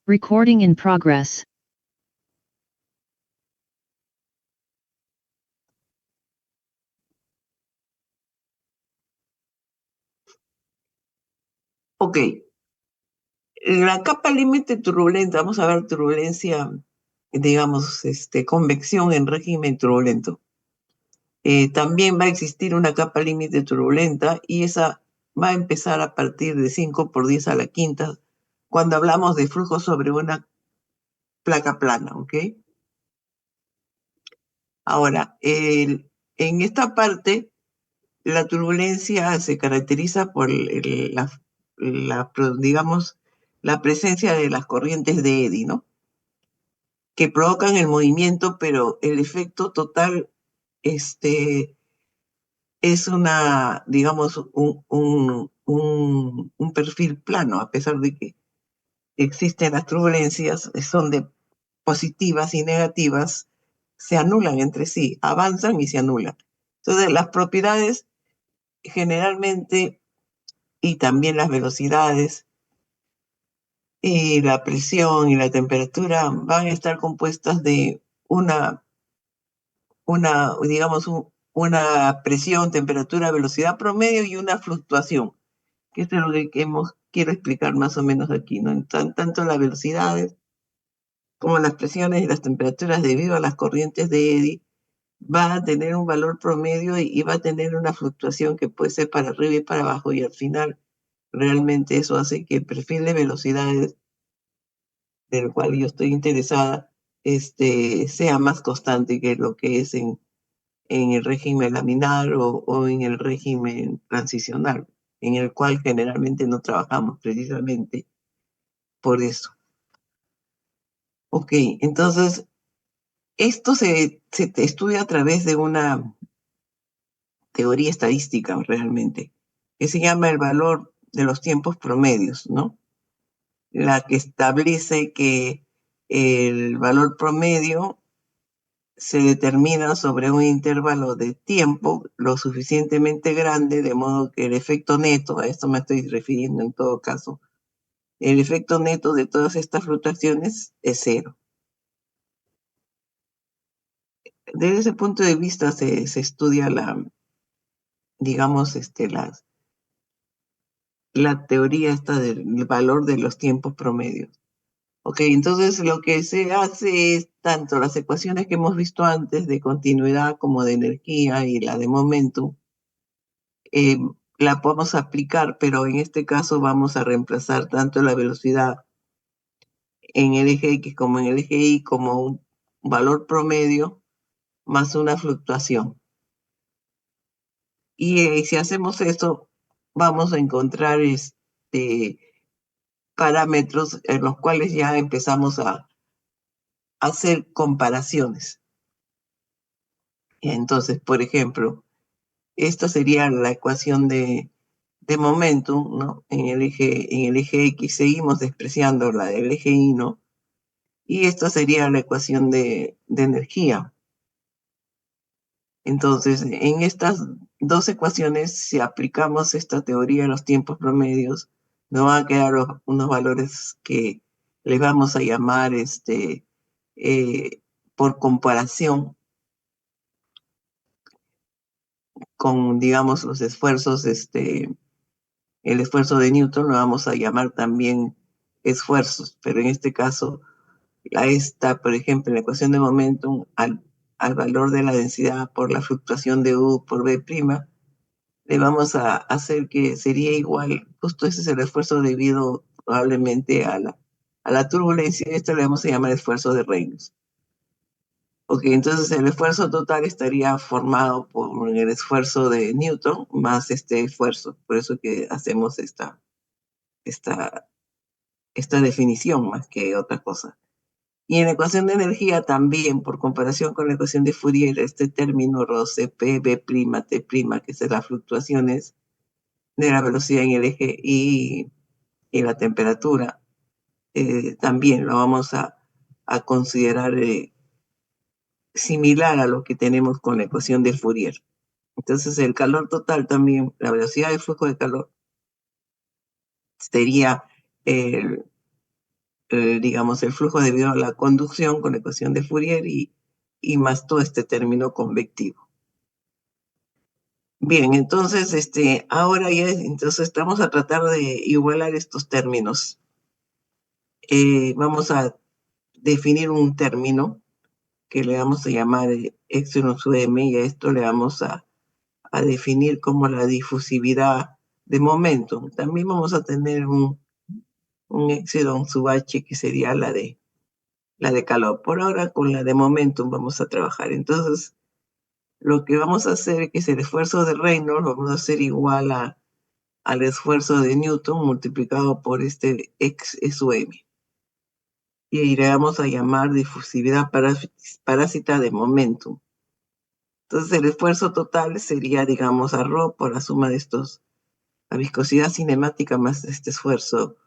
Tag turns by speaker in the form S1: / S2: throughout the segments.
S1: Recording in progress.
S2: Ok, la capa límite turbulenta, vamos a ver turbulencia, digamos, convección en régimen turbulento. También va a existir una capa límite turbulenta y esa va a empezar a partir de 5 por 10⁻⁵, cuando hablamos de flujo sobre una placa plana, ¿ok? Ahora, en esta parte, la turbulencia se caracteriza por digamos, la presencia de las corrientes de eddy, ¿no? Que provocan el movimiento, pero el efecto total es digamos, un perfil plano, a pesar de que existen las turbulencias, son de positivas y negativas, se anulan entre sí, avanzan y se anulan. Entonces, las propiedades generalmente, y también las velocidades, y la presión y la temperatura van a estar compuestas de digamos, una presión, temperatura, velocidad promedio y una fluctuación, que esto es lo que quiero explicar más o menos aquí, ¿no? Tanto las velocidades como las presiones y las temperaturas debido a las corrientes de eddy va a tener un valor promedio y va a tener una fluctuación que puede ser para arriba y para abajo, y al final realmente eso hace que el perfil de velocidades del cual yo estoy interesada sea más constante que lo que es en el régimen laminar o en el régimen transicional, en el cual generalmente no trabajamos precisamente por eso. Ok, entonces esto se estudia a través de una teoría estadística realmente, que se llama el valor de los tiempos promedios, ¿no? La que establece que el valor promedio se determina sobre un intervalo de tiempo lo suficientemente grande, de modo que el efecto neto, a esto me estoy refiriendo en todo caso, el efecto neto de todas estas fluctuaciones es cero. Desde ese punto de vista se estudia digamos, la teoría esta del valor de los tiempos promedios. Ok, entonces lo que se hace es tanto las ecuaciones que hemos visto antes de continuidad como de energía y la de momentum, la podemos aplicar, pero en este caso vamos a reemplazar tanto la velocidad en el eje X como en el eje Y como un valor promedio más una fluctuación. Y si hacemos eso, vamos a encontrar parámetros en los cuales ya empezamos a hacer comparaciones. Entonces, por ejemplo, esta sería la ecuación de momentum, ¿no? En el eje X seguimos despreciando la del eje Y, ¿no? Y esta sería la ecuación de energía. Entonces, en estas dos ecuaciones, si aplicamos esta teoría de los tiempos promedios, nos van a quedar unos valores que les vamos a llamar por comparación con, digamos, los esfuerzos, el esfuerzo de Newton lo vamos a llamar también esfuerzos, pero en este caso, por ejemplo, en la ecuación de momentum, al valor de la densidad por la fluctuación de U por B', le vamos a hacer que sería igual, justo ese es el esfuerzo debido probablemente a la turbulencia, y esto le vamos a llamar esfuerzo de Reynolds. Ok, entonces el esfuerzo total estaría formado por el esfuerzo de Newton más este esfuerzo. Por eso que hacemos esta definición más que otra cosa. Y en la ecuación de energía también, por comparación con la ecuación de Fourier, este término ρCp, B', T', que son las fluctuaciones de la velocidad en el eje y la temperatura, también lo vamos a considerar similar a lo que tenemos con la ecuación de Fourier. Entonces el calor total también, la velocidad de flujo de calor, sería digamos, el flujo debido a la conducción con la ecuación de Fourier y más todo este término convectivo. Bien, entonces, ahora ya, entonces vamos a tratar de igualar estos términos. Vamos a definir un término que le vamos a llamar epsilon sub m, y a esto le vamos a definir como la difusividad de momento. También vamos a tener un epsilon sub h, que sería la de calor. Por ahora, con la de momentum vamos a trabajar. Entonces, lo que vamos a hacer es que el esfuerzo de Reynolds lo vamos a hacer igual al esfuerzo de Newton multiplicado por este x sub m. Y le vamos a llamar difusividad parásita de momentum. Entonces, el esfuerzo total sería, digamos, a ρ por la suma de estos, la viscosidad cinemática más este esfuerzo,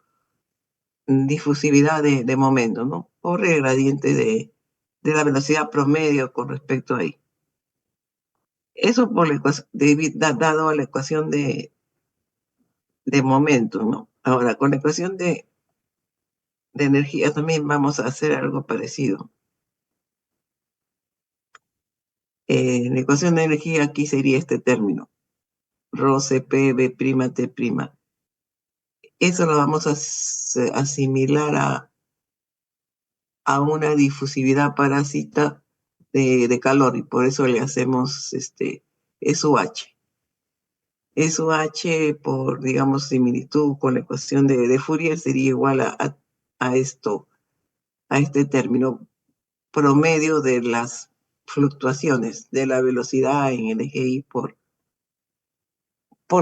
S2: difusividad de momento, ¿no? Por el gradiente de la velocidad promedio con respecto a I. Eso por la dado a la ecuación de momento, ¿no? Ahora, con la ecuación de energía también vamos a hacer algo parecido. La ecuación de energía aquí sería este término, ρ Cp B' T'. Eso lo vamos a asimilar a una difusividad parásita de calor, y por eso le hacemos SUH. SUH, por, digamos, similitud con la ecuación de Fourier, sería igual a esto, a este término promedio de las fluctuaciones de la velocidad en el eje Y por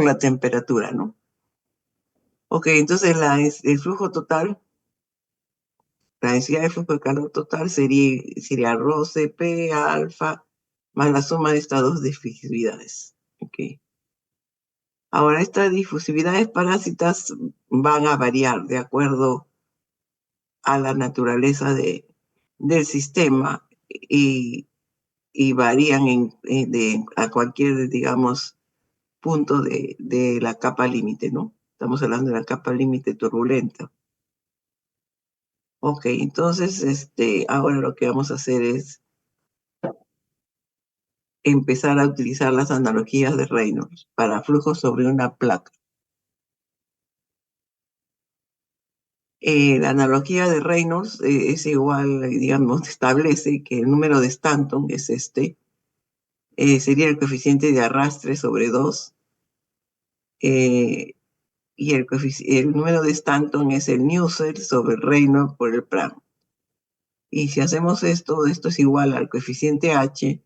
S2: la temperatura, ¿no? Ok, entonces el flujo total, la densidad de flujo de calor total sería ρ Cp alfa más la suma de estas dos difusividades. Okay. Ahora, estas difusividades parásitas van a variar de acuerdo a la naturaleza del sistema y varían a cualquier, digamos, punto de la capa límite, ¿no? Estamos hablando de la capa límite turbulenta. Ok, entonces, ahora lo que vamos a hacer es empezar a utilizar las analogías de Reynolds para flujos sobre una placa. La analogía de Reynolds es igual, digamos, establece que el número de Stanton es sería el coeficiente de arrastre sobre 2, y el número de Stanton es el Nusselt sobre el Reynolds por el Prandtl. Y si hacemos esto es igual al coeficiente h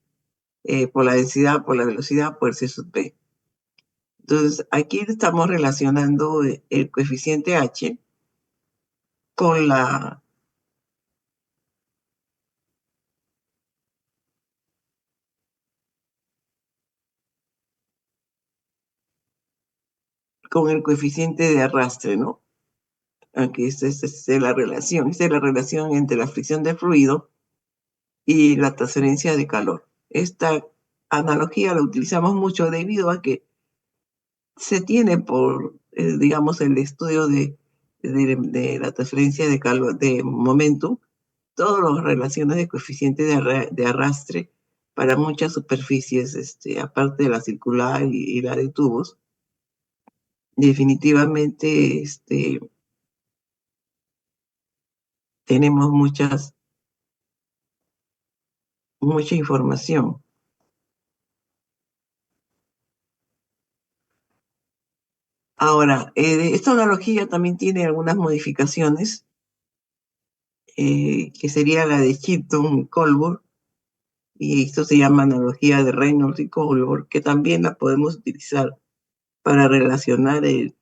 S2: por la densidad, por la velocidad, por c sub p. Entonces, aquí estamos relacionando el coeficiente h con con el coeficiente de arrastre, ¿no? Aquí esta es la relación entre la fricción del fluido y la transferencia de calor. Esta analogía la utilizamos mucho debido a que se tiene por, digamos, el estudio de la transferencia de calor, de momento, todas las relaciones de coeficiente de arrastre para muchas superficies, aparte de la circular y la de tubos. Definitivamente, tenemos mucha información. Ahora, esta analogía también tiene algunas modificaciones, que sería la de Chipton y Colbert, y esto se llama analogía de Reynolds y Colbert, que también la podemos utilizar para relacionar el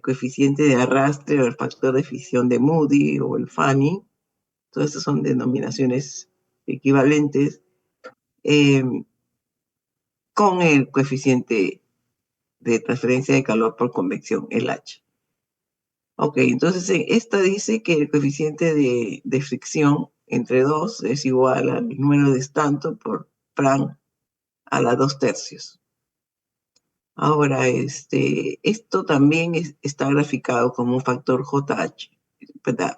S2: coeficiente de arrastre o el factor de fisión de Moody o el Fanny. Todas estas son denominaciones equivalentes, eh, con el coeficiente de transferencia de calor por convección, el H. Ok, entonces esta dice que el coeficiente de fricción entre 2 es igual al número de Stanton por Prandtl a la 2/3. Ahora, esto también está graficado como un factor JH.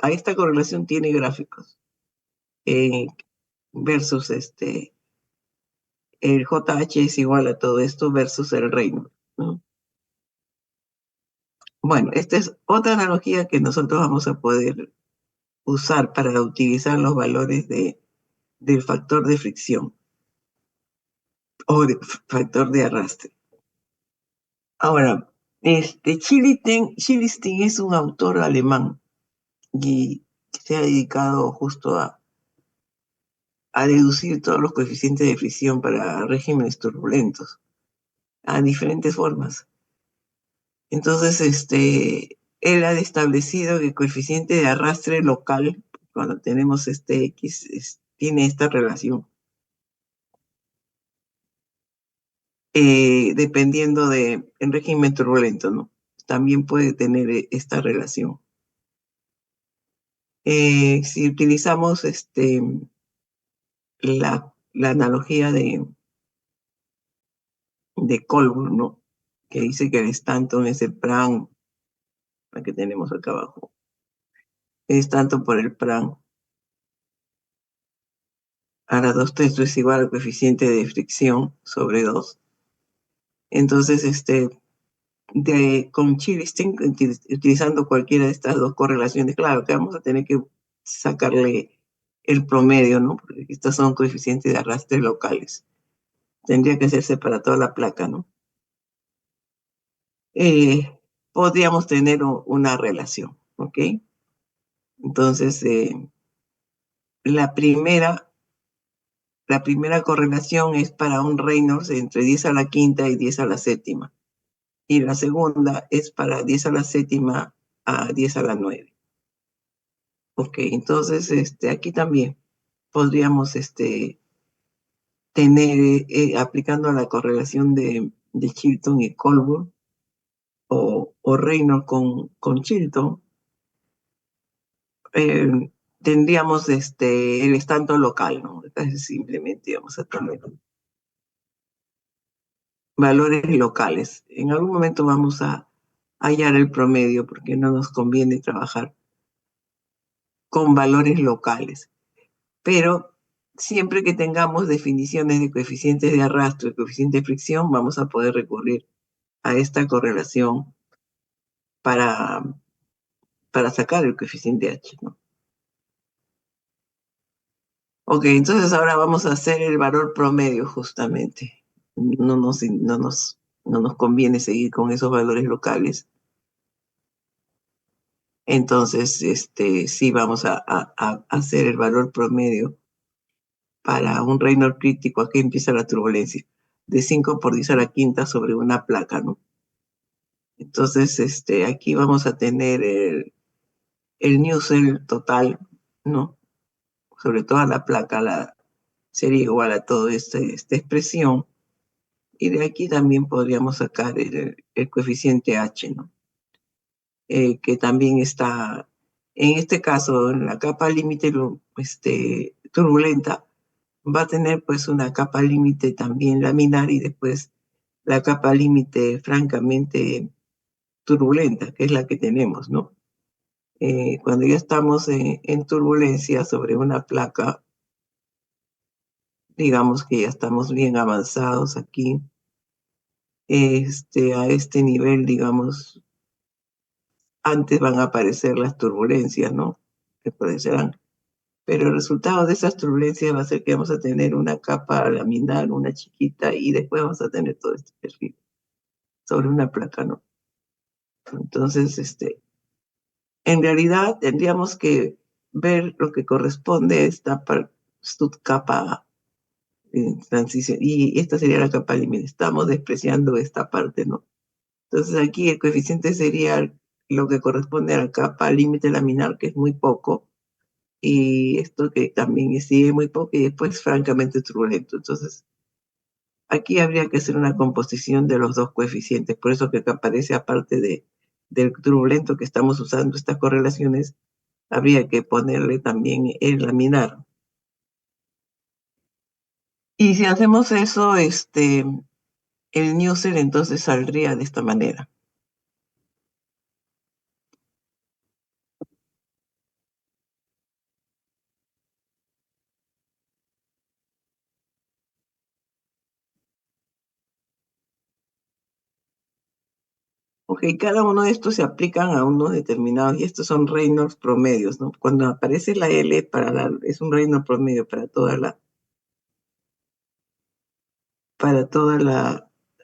S2: a esta correlación tiene gráficos eh, versus el JH es igual a todo esto versus el reino, ¿no? Bueno, esta es otra analogía que nosotros vamos a poder usar para utilizar los valores del factor de fricción o del factor de arrastre. Ahora, Schilling es un autor alemán y se ha dedicado justo a deducir todos los coeficientes de fricción para regímenes turbulentos, a diferentes formas. Entonces, él ha establecido que el coeficiente de arrastre local, cuando tenemos este X, tiene esta relación, dependiendo en régimen turbulento, ¿no? También puede tener esta relación. Si utilizamos la analogía de Colburn, ¿no? Que dice que el Stanton es el Pran, la que tenemos acá abajo. Es tanto por el Pran. Ahora 2 esto es igual al coeficiente de fricción sobre 2. Entonces, con Chilistine, utilizando cualquiera de estas dos correlaciones, claro que vamos a tener que sacarle el promedio, ¿no? Porque estos son coeficientes de arrastre locales. Tendría que hacerse para toda la placa, ¿no? Podríamos tener una relación, ¿ok? Entonces, la primera, la primera correlación es para un Reynolds entre 10 a la quinta y 10 a la séptima. Y la segunda es para 10 a la séptima a 10 a la 9. Ok, entonces aquí también podríamos tener, aplicando la correlación de Chilton y Colburn o Reynolds con Chilton, eh, tendríamos el estando local, ¿no? Entonces simplemente vamos a tener valores locales. En algún momento vamos a hallar el promedio porque no nos conviene trabajar con valores locales. Pero siempre que tengamos definiciones de coeficientes de arrastre y coeficiente de fricción, vamos a poder recurrir a esta correlación para, para sacar el coeficiente H, ¿no? Ok, entonces ahora vamos a hacer el valor promedio justamente. No nos conviene seguir con esos valores locales. Entonces, sí vamos a hacer el valor promedio para un Reynolds crítico. Aquí empieza la turbulencia de 5 por 10 a la quinta sobre una placa, ¿no? Entonces, aquí vamos a tener el Newsel total, ¿no? Sobre toda la placa sería igual a toda esta expresión. Y de aquí también podríamos sacar el coeficiente H, ¿no? Que también está, en este caso, en la capa límite turbulenta, va a tener pues una capa límite también laminar y después la capa límite francamente turbulenta, que es la que tenemos, ¿no? Cuando ya estamos en turbulencia sobre una placa, digamos que ya estamos bien avanzados aquí, a este nivel, digamos, antes van a aparecer las turbulencias, ¿no? Que aparecerán. Pero el resultado de esas turbulencias va a ser que vamos a tener una capa laminar, una chiquita, y después vamos a tener todo este perfil sobre una placa, ¿no? Entonces, en realidad tendríamos que ver lo que corresponde a esta capa transición, y esta sería la capa límite. Estamos despreciando esta parte, ¿no? Entonces aquí el coeficiente sería lo que corresponde a la capa límite laminar, que es muy poco, y esto que también sigue muy poco y después francamente turbulento. Entonces aquí habría que hacer una composición de los dos coeficientes, por eso que acá aparece aparte del turbulento que estamos usando estas correlaciones, habría que ponerle también el laminar. Y si hacemos eso, el Newsel entonces saldría de esta manera. Ok, cada uno de estos se aplican a unos determinados, y estos son Reynolds promedios, ¿no? Cuando aparece la L es un Reynolds promedio para toda la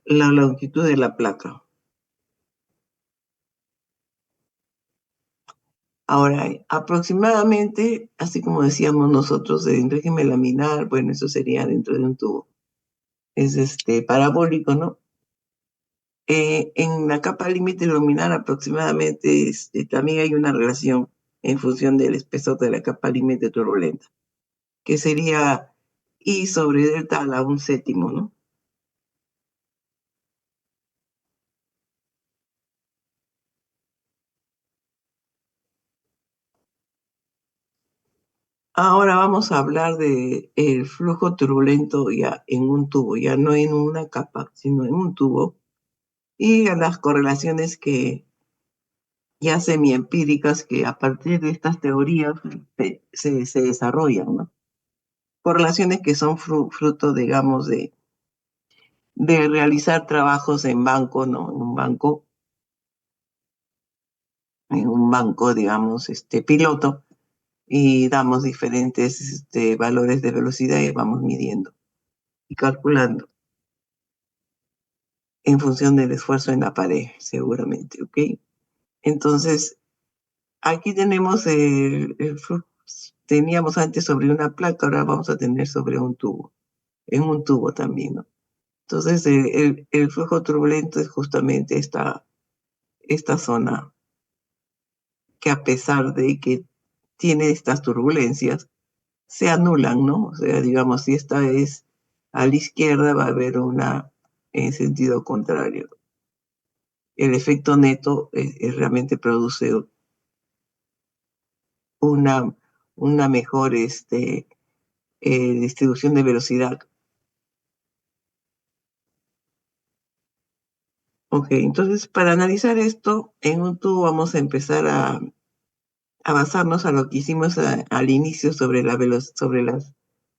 S2: longitud de la placa. Ahora, aproximadamente, así como decíamos nosotros, en régimen laminar, bueno, eso sería dentro de un tubo. Es parabólico, ¿no? En la capa límite luminar aproximadamente también hay una relación en función del espesor de la capa límite turbulenta, que sería I sobre delta a la un séptimo, ¿no? Ahora vamos a hablar de el flujo turbulento ya en un tubo, ya no en una capa, sino en un tubo, y a las correlaciones que ya semiempíricas que a partir de estas teorías se desarrollan, ¿no? Correlaciones que son fruto, digamos, de realizar trabajos en banco, ¿no? En un banco, digamos, piloto, y damos diferentes valores de velocidad y vamos midiendo y calculando en función del esfuerzo en la pared, seguramente, ¿ok? Entonces, aquí tenemos el flujo. Teníamos antes sobre una placa, ahora vamos a tener sobre un tubo, en un tubo también, ¿no? Entonces, el flujo turbulento es justamente esta zona que, a pesar de que tiene estas turbulencias, se anulan, ¿no? O sea, digamos, si esta es a la izquierda, va a haber una en sentido contrario. El efecto neto realmente produce una, una mejor distribución de velocidad. Ok, entonces para analizar esto, en un tubo vamos a empezar a basarnos a lo que hicimos al inicio sobre las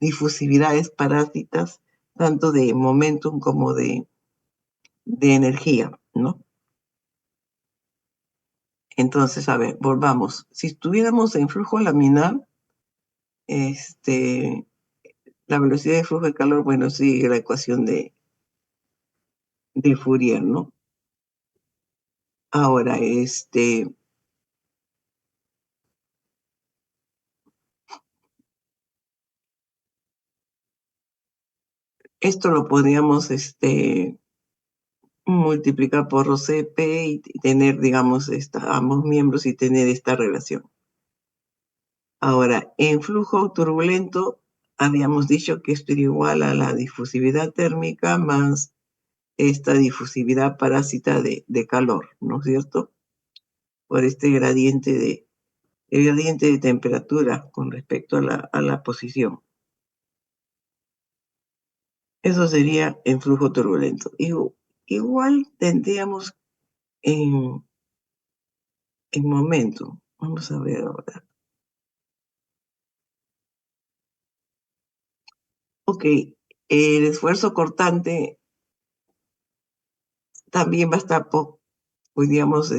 S2: difusividades parásitas, tanto de momentum como de energía, ¿no? Entonces, a ver, volvamos. Si estuviéramos en flujo laminar, este, la velocidad de flujo de calor, bueno, sigue la ecuación de Fourier, ¿no? Ahora, esto lo podríamos multiplicar por ρCp y tener, digamos, ambos miembros y tener esta relación. Ahora, en flujo turbulento, habíamos dicho que esto era igual a la difusividad térmica más esta difusividad parásita de calor, ¿no es cierto? Por el gradiente de temperatura con respecto a la posición. Eso sería en flujo turbulento. Igual tendríamos en, en momento. Vamos a ver ahora. Ok, el esfuerzo cortante también va a estar, pues, digamos,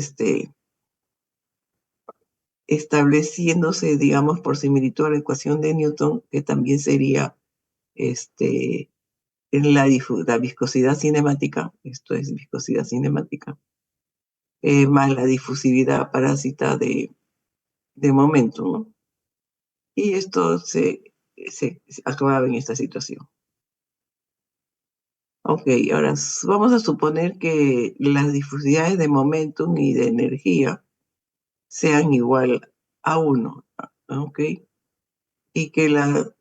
S2: estableciéndose, digamos, por similitud a la ecuación de Newton, que también sería la viscosidad cinemática, esto es viscosidad cinemática, más la difusividad parásita de momento, ¿no? Y esto se acababa en esta situación. Ok, ahora vamos a suponer que las difusidades de momentum y de energía sean igual a 1, ¿ok? Y que la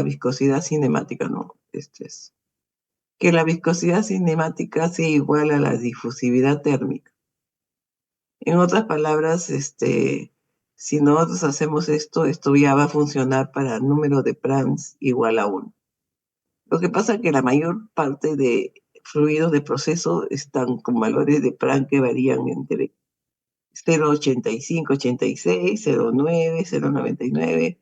S2: viscosidad cinemática, ¿no? Que la viscosidad cinemática sea igual a la difusividad térmica. En otras palabras, si nosotros hacemos esto ya va a funcionar para número de Prandtl igual a 1. Lo que pasa es que la mayor parte de fluidos de proceso están con valores de Prandtl que varían entre 0,85, 86, 0,9, 0,99,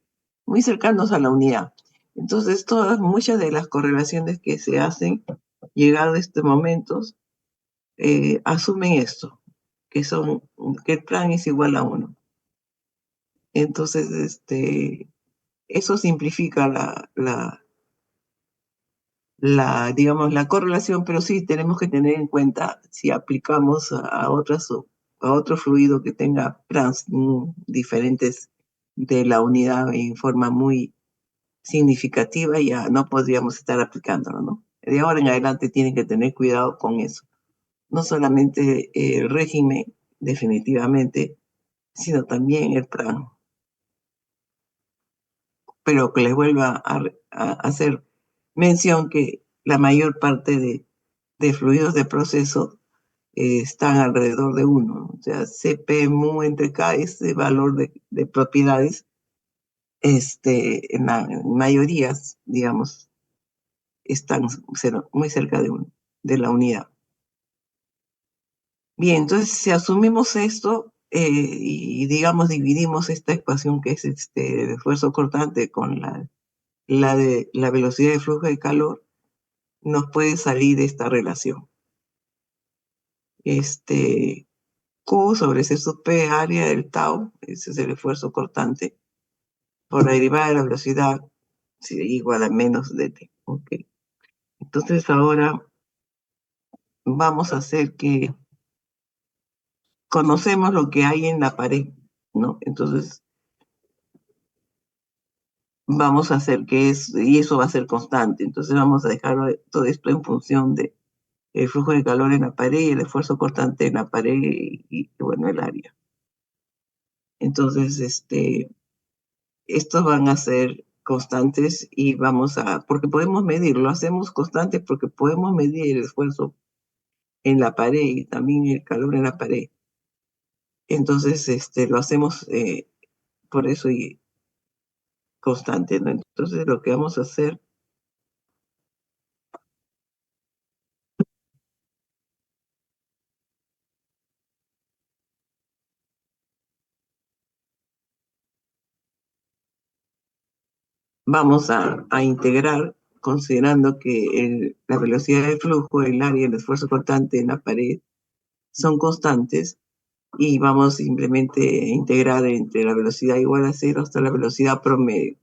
S2: muy cercanos a la unidad. Entonces, muchas de las correlaciones que se hacen, llegado a estos momentos, asumen esto, que el plan es igual a 1. Entonces, eso simplifica digamos, la correlación, pero sí tenemos que tener en cuenta si aplicamos a otro fluido que tenga trans diferentes de la unidad en forma muy significativa, ya no podríamos estar aplicándolo, ¿no? De ahora en adelante tienen que tener cuidado con eso. No solamente el régimen, definitivamente, sino también el plan. Pero que les vuelva a hacer mención que la mayor parte de fluidos de proceso están alrededor de 1. O sea, CP, mu entre K, este valor de propiedades, en la mayorías, digamos, están muy cerca de 1, de la unidad. Bien, entonces si asumimos esto y digamos dividimos esta ecuación que es el esfuerzo cortante con de la velocidad de flujo de calor, nos puede salir esta relación. Q sobre C sub P, área del tau, ese es el esfuerzo cortante, por la derivada de la velocidad, igual a menos de T. Ok. Entonces ahora vamos a hacer que conocemos lo que hay en la pared, ¿no? Entonces vamos a hacer y eso va a ser constante. Entonces vamos a dejar todo esto en función de el flujo de calor en la pared y el esfuerzo cortante en la pared bueno, el área. Entonces, estos van a ser constantes y porque podemos medir, lo hacemos constante porque podemos medir el esfuerzo en la pared y también el calor en la pared. Entonces, lo hacemos por eso y constante, ¿no? Entonces, lo que vamos a hacer, vamos a integrar considerando que la velocidad de flujo, el área y el esfuerzo cortante en la pared son constantes y vamos simplemente a integrar entre la velocidad igual a 0 hasta la velocidad promedio.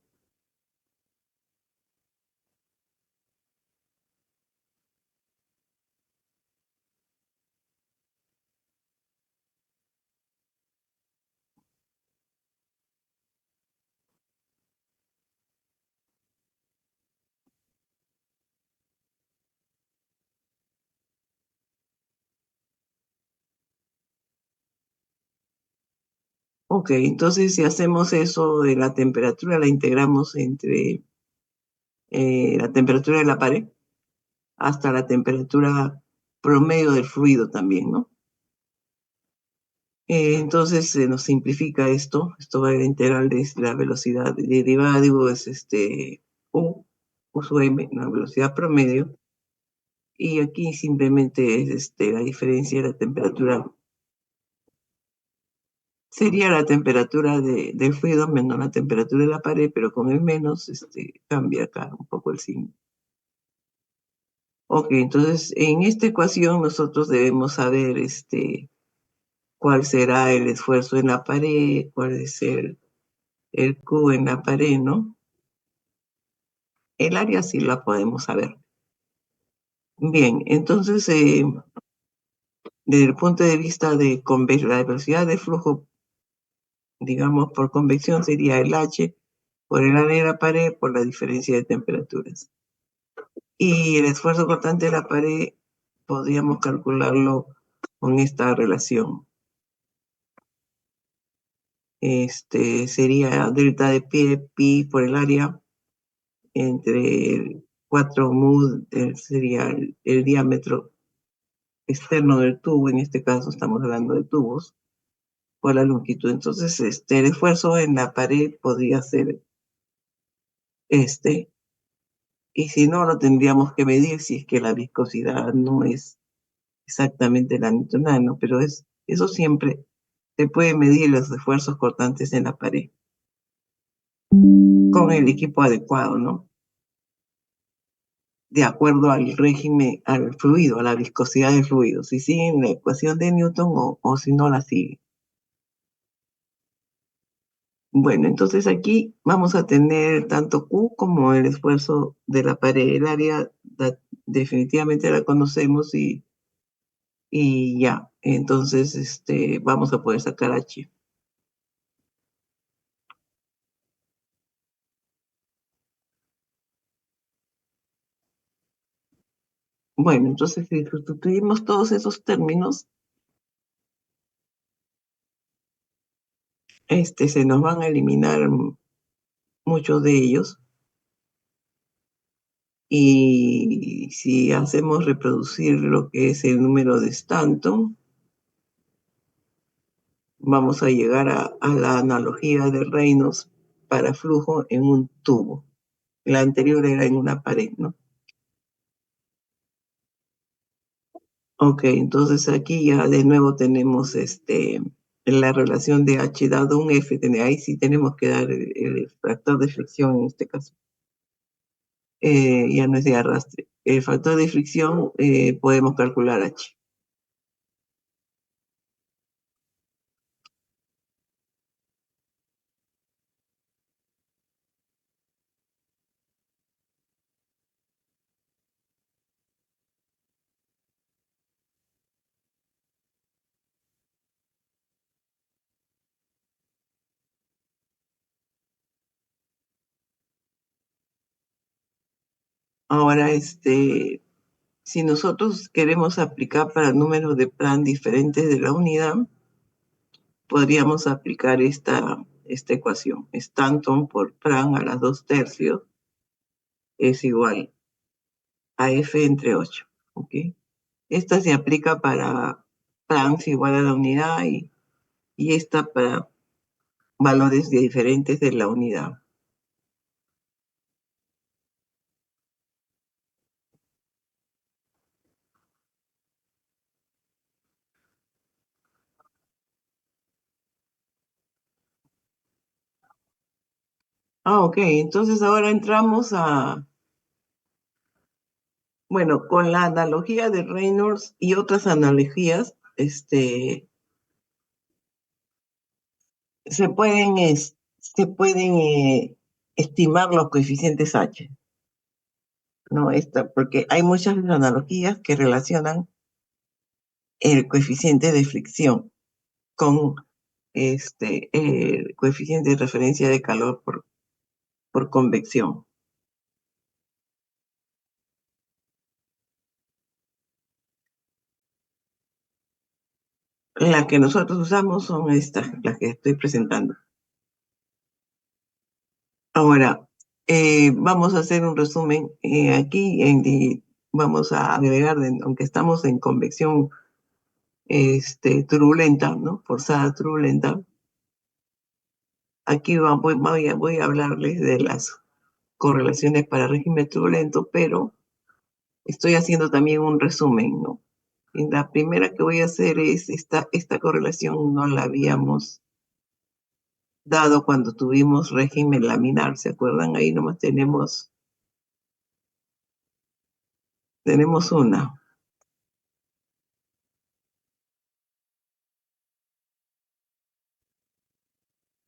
S2: Ok, entonces si hacemos eso de la temperatura, la integramos entre la temperatura de la pared hasta la temperatura promedio del fluido también, ¿no? Entonces se nos simplifica esto. Esto va a la integral de la velocidad derivada, digo, es U sub m, la velocidad promedio. Y aquí simplemente es la diferencia de la temperatura. Sería la temperatura del fluido menos la temperatura de la pared, pero con el menos cambia acá un poco el signo. Ok, entonces en esta ecuación nosotros debemos saber cuál será el esfuerzo en la pared, cuál es el Q en la pared, ¿no? El área sí la podemos saber. Bien, entonces desde el punto de vista de la velocidad de flujo, digamos por convección sería el H por el área de la pared por la diferencia de temperaturas. Y el esfuerzo cortante de la pared podríamos calcularlo con esta relación. Sería delta de pi por el área entre 4 mu, sería el diámetro externo del tubo, en este caso estamos hablando de tubos, por la longitud. Entonces, el esfuerzo en la pared podría ser este, y si no, lo tendríamos que medir si es que la viscosidad no es exactamente la newtonal, ¿no? Pero eso siempre se puede medir los esfuerzos cortantes en la pared con el equipo adecuado, ¿no? de acuerdo al régimen, al fluido, a la viscosidad del fluido, si siguen la ecuación de Newton o si no la siguen. Bueno, entonces aquí vamos a tener tanto Q como el esfuerzo de la pared. El área definitivamente la conocemos y ya. Entonces, vamos a poder sacar H. Bueno, entonces si sustituimos todos esos términos, se nos van a eliminar muchos de ellos. Y si hacemos reproducir lo que es el número de Stanton, vamos a llegar a la analogía de Reynolds para flujo en un tubo. La anterior era en una pared, ¿no? Ok, entonces aquí ya de nuevo tenemos la relación de H dado un F. Ahí sí tenemos que dar el factor de fricción en este caso. Ya no es de arrastre. El factor de fricción podemos calcular H. Ahora, si nosotros queremos aplicar para números de Planck diferentes de la unidad, podríamos aplicar esta ecuación. Stanton por Planck a las 2/3 es igual a F entre 8. ¿Ok? Esta se aplica para Planck igual a la unidad y esta para valores diferentes de la unidad. Ok, entonces ahora entramos bueno, con la analogía de Reynolds y otras analogías, se pueden estimar los coeficientes H, ¿no? Porque hay muchas analogías que relacionan el coeficiente de fricción con el coeficiente de referencia de calor por convección. Las que nosotros usamos son estas, las que estoy presentando. Ahora, vamos a hacer un resumen. Aquí vamos a agregar, aunque estamos en convección turbulenta, ¿no? Forzada turbulenta. Aquí voy a hablarles de las correlaciones para régimen turbulento, pero estoy haciendo también un resumen, ¿no? Y la primera que voy a hacer es esta correlación, no la habíamos dado cuando tuvimos régimen laminar, ¿se acuerdan? Ahí nomás tenemos una.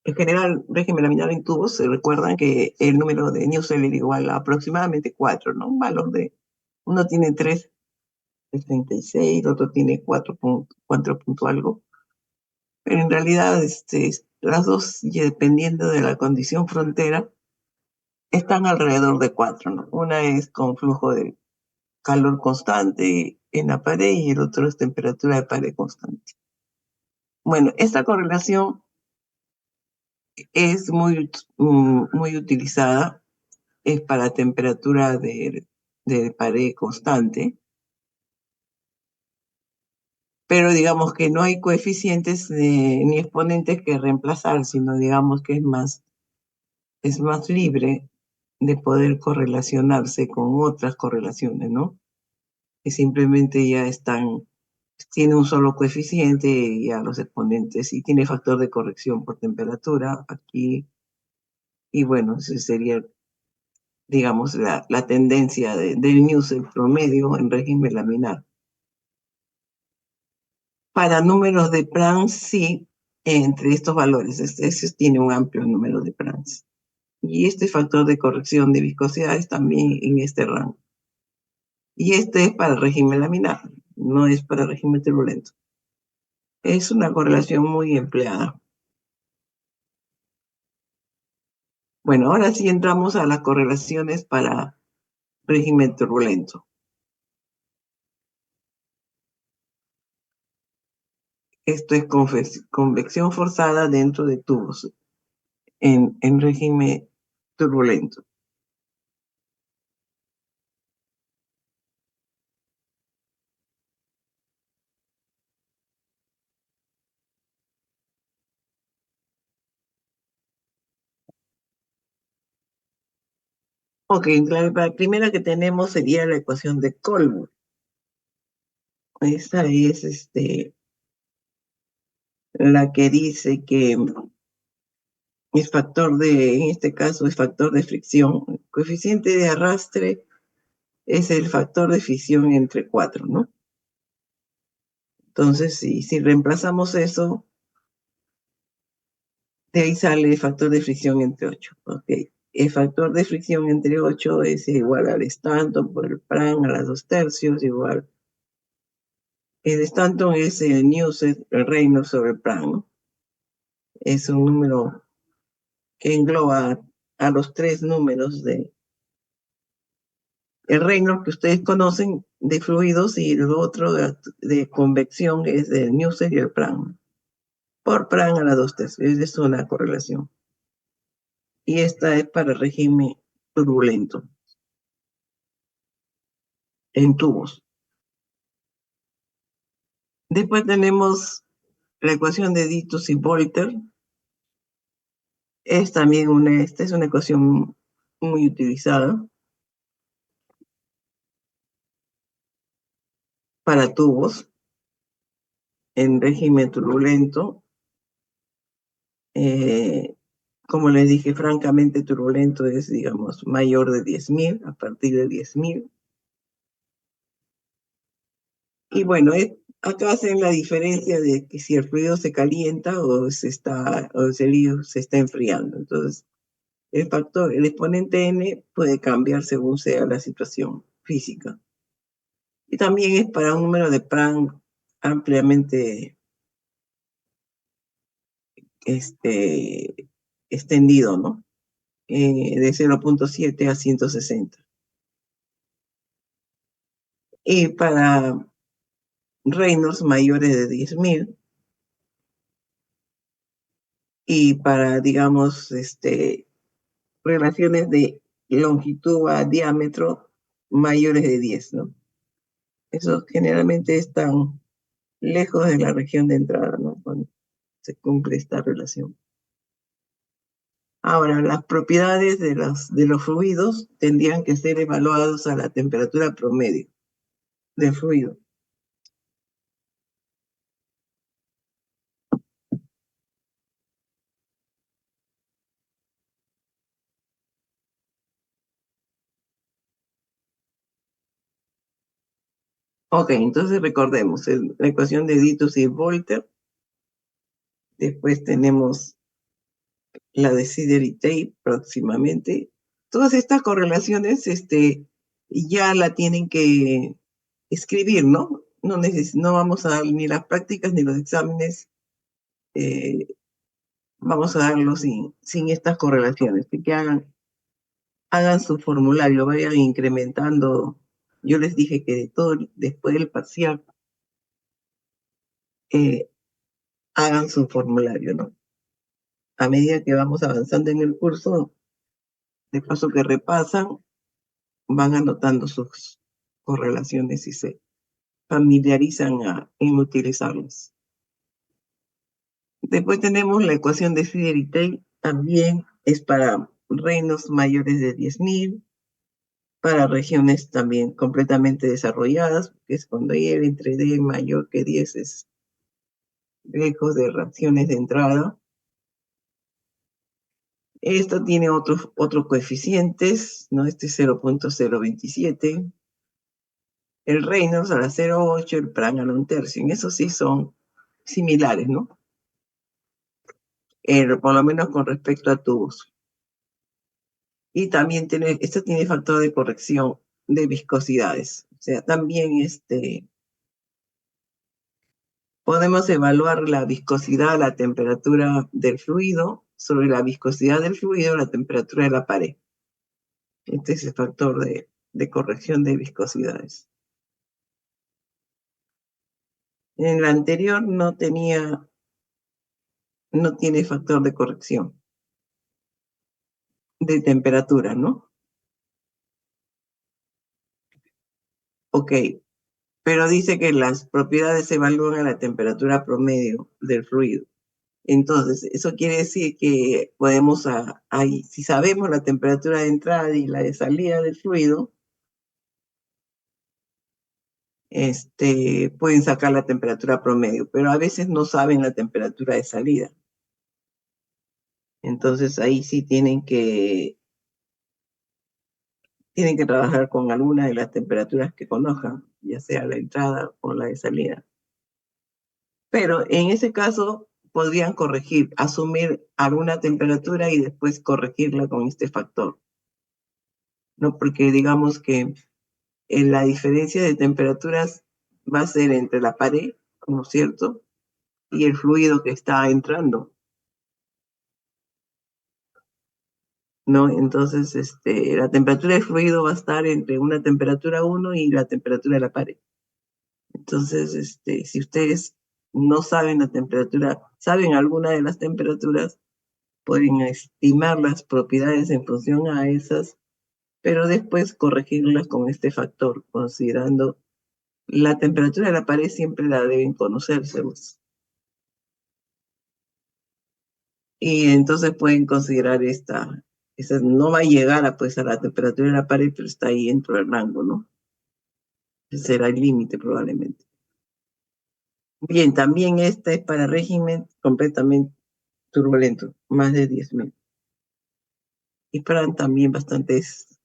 S2: En general, régimen laminar en tubos, se recuerdan que el número de Newton era igual a aproximadamente 4, ¿no? Un valor uno tiene 3,36, el otro tiene 4 punto algo. Pero en realidad, las dos, y dependiendo de la condición frontera, están alrededor de 4, ¿no? Una es con flujo de calor constante en la pared y el otro es temperatura de pared constante. Bueno, esta correlación es muy utilizada, es para temperatura de pared constante, pero digamos que no hay coeficientes ni exponentes que reemplazar, sino digamos que es más libre de poder correlacionarse con otras correlaciones, ¿no? Que simplemente ya tiene un solo coeficiente y a los exponentes y tiene factor de corrección por temperatura aquí. Y bueno, ese sería digamos, la tendencia del Newset promedio en régimen laminar. Para números de Prandtl, sí, entre estos valores, este tiene un amplio número de Prandtl. Y este factor de corrección de viscosidad es también en este rango. Y este es para el régimen laminar, no es para el régimen turbulento. Es una correlación muy empleada. Bueno, ahora sí entramos a las correlaciones para régimen turbulento. Esto es convección forzada dentro de tubos en régimen turbulento. Ok, la primera que tenemos sería la ecuación de Colbert. Esa es la que dice que es factor en este caso es factor de fricción. El coeficiente de arrastre es el factor de fricción entre 4, ¿no? Entonces, si reemplazamos eso, de ahí sale el factor de fricción entre 8. Ok. El factor de fricción entre 8 es igual al Stanton por el Prandtl a las 2/3, igual. El Stanton es el Newset, el Reynolds sobre el Prandtl, ¿no? Es un número que engloba a los tres números de el Reynolds que ustedes conocen de fluidos y el otro de convección es el Newset y el Prandtl. Por Prandtl a las 2/3. Es una correlación. Y esta es para régimen turbulento en tubos. Después tenemos la ecuación de Ditus y Volter. Es también esta es una ecuación muy utilizada para tubos en régimen turbulento. Como les dije, francamente turbulento es, digamos, mayor de 10.000, a partir de 10.000. Y bueno, acá hacen la diferencia de que si el fluido se calienta o el líquido se está enfriando. Entonces, el exponente n puede cambiar según sea la situación física. Y también es para un número de Prandtl ampliamente extendido, ¿no? De 0.7 a 160. Y para Reynolds mayores de 10.000 y para, digamos, relaciones de longitud a diámetro mayores de 10, ¿no? Eso generalmente están lejos de la región de entrada, ¿no? Cuando se cumple esta relación. Ahora, las propiedades de los fluidos tendrían que ser evaluados a la temperatura promedio del fluido. Ok, entonces recordemos la ecuación de Ditus y Volter. Después tenemos la de Sider y Tate próximamente. Todas estas correlaciones ya la tienen que escribir, ¿no? No vamos a dar ni las prácticas ni los exámenes, eh, vamos a darlos sin estas correlaciones. Así que hagan su formulario, vayan incrementando. Yo les dije que de todo, después del parcial, eh, hagan su formulario, ¿no? A medida que vamos avanzando en el curso, de paso que repasan, van anotando sus correlaciones y se familiarizan en utilizarlas. Después tenemos la ecuación de Sider y Tate, también es para reinos mayores de 10.000, para regiones también completamente desarrolladas, que es cuando Y entre D mayor que 10 es lejos de reacciones de entrada. Esto tiene otros coeficientes, ¿no? Este es 0.027. El Reynolds a la 0.8, el Prang a la 1/3. En eso sí son similares, ¿no? Por lo menos con respecto a tubos. Y también esto tiene factor de corrección de viscosidades. O sea, también podemos evaluar la viscosidad, la temperatura del fluido, sobre la viscosidad del fluido, la temperatura de la pared. Este es el factor de corrección de viscosidades. En la anterior no tiene factor de corrección de temperatura, ¿no? Ok, pero dice que las propiedades se evalúan a la temperatura promedio del fluido. Entonces, eso quiere decir que podemos, si sabemos la temperatura de entrada y la de salida del fluido, pueden sacar la temperatura promedio, pero a veces no saben la temperatura de salida. Entonces, ahí sí tienen que trabajar con alguna de las temperaturas que conozcan, ya sea la entrada o la de salida. Pero en ese caso podrían asumir alguna temperatura y después corregirla con este factor, ¿no? Porque digamos que la diferencia de temperaturas va a ser entre la pared, ¿no es cierto?, y el fluido que está entrando, ¿no? Entonces, la temperatura del fluido va a estar entre una temperatura 1 y la temperatura de la pared. Entonces, si ustedes no saben la temperatura, saben alguna de las temperaturas, pueden estimar las propiedades en función a esas, pero después corregirlas con este factor, considerando la temperatura de la pared siempre la deben conocerse. Y entonces pueden considerar esta no va a llegar a la temperatura de la pared, pero está ahí dentro del rango, ¿no? Ese será el límite probablemente. Bien, también esta es para régimen completamente turbulento, más de 10.000. Y para también bastantes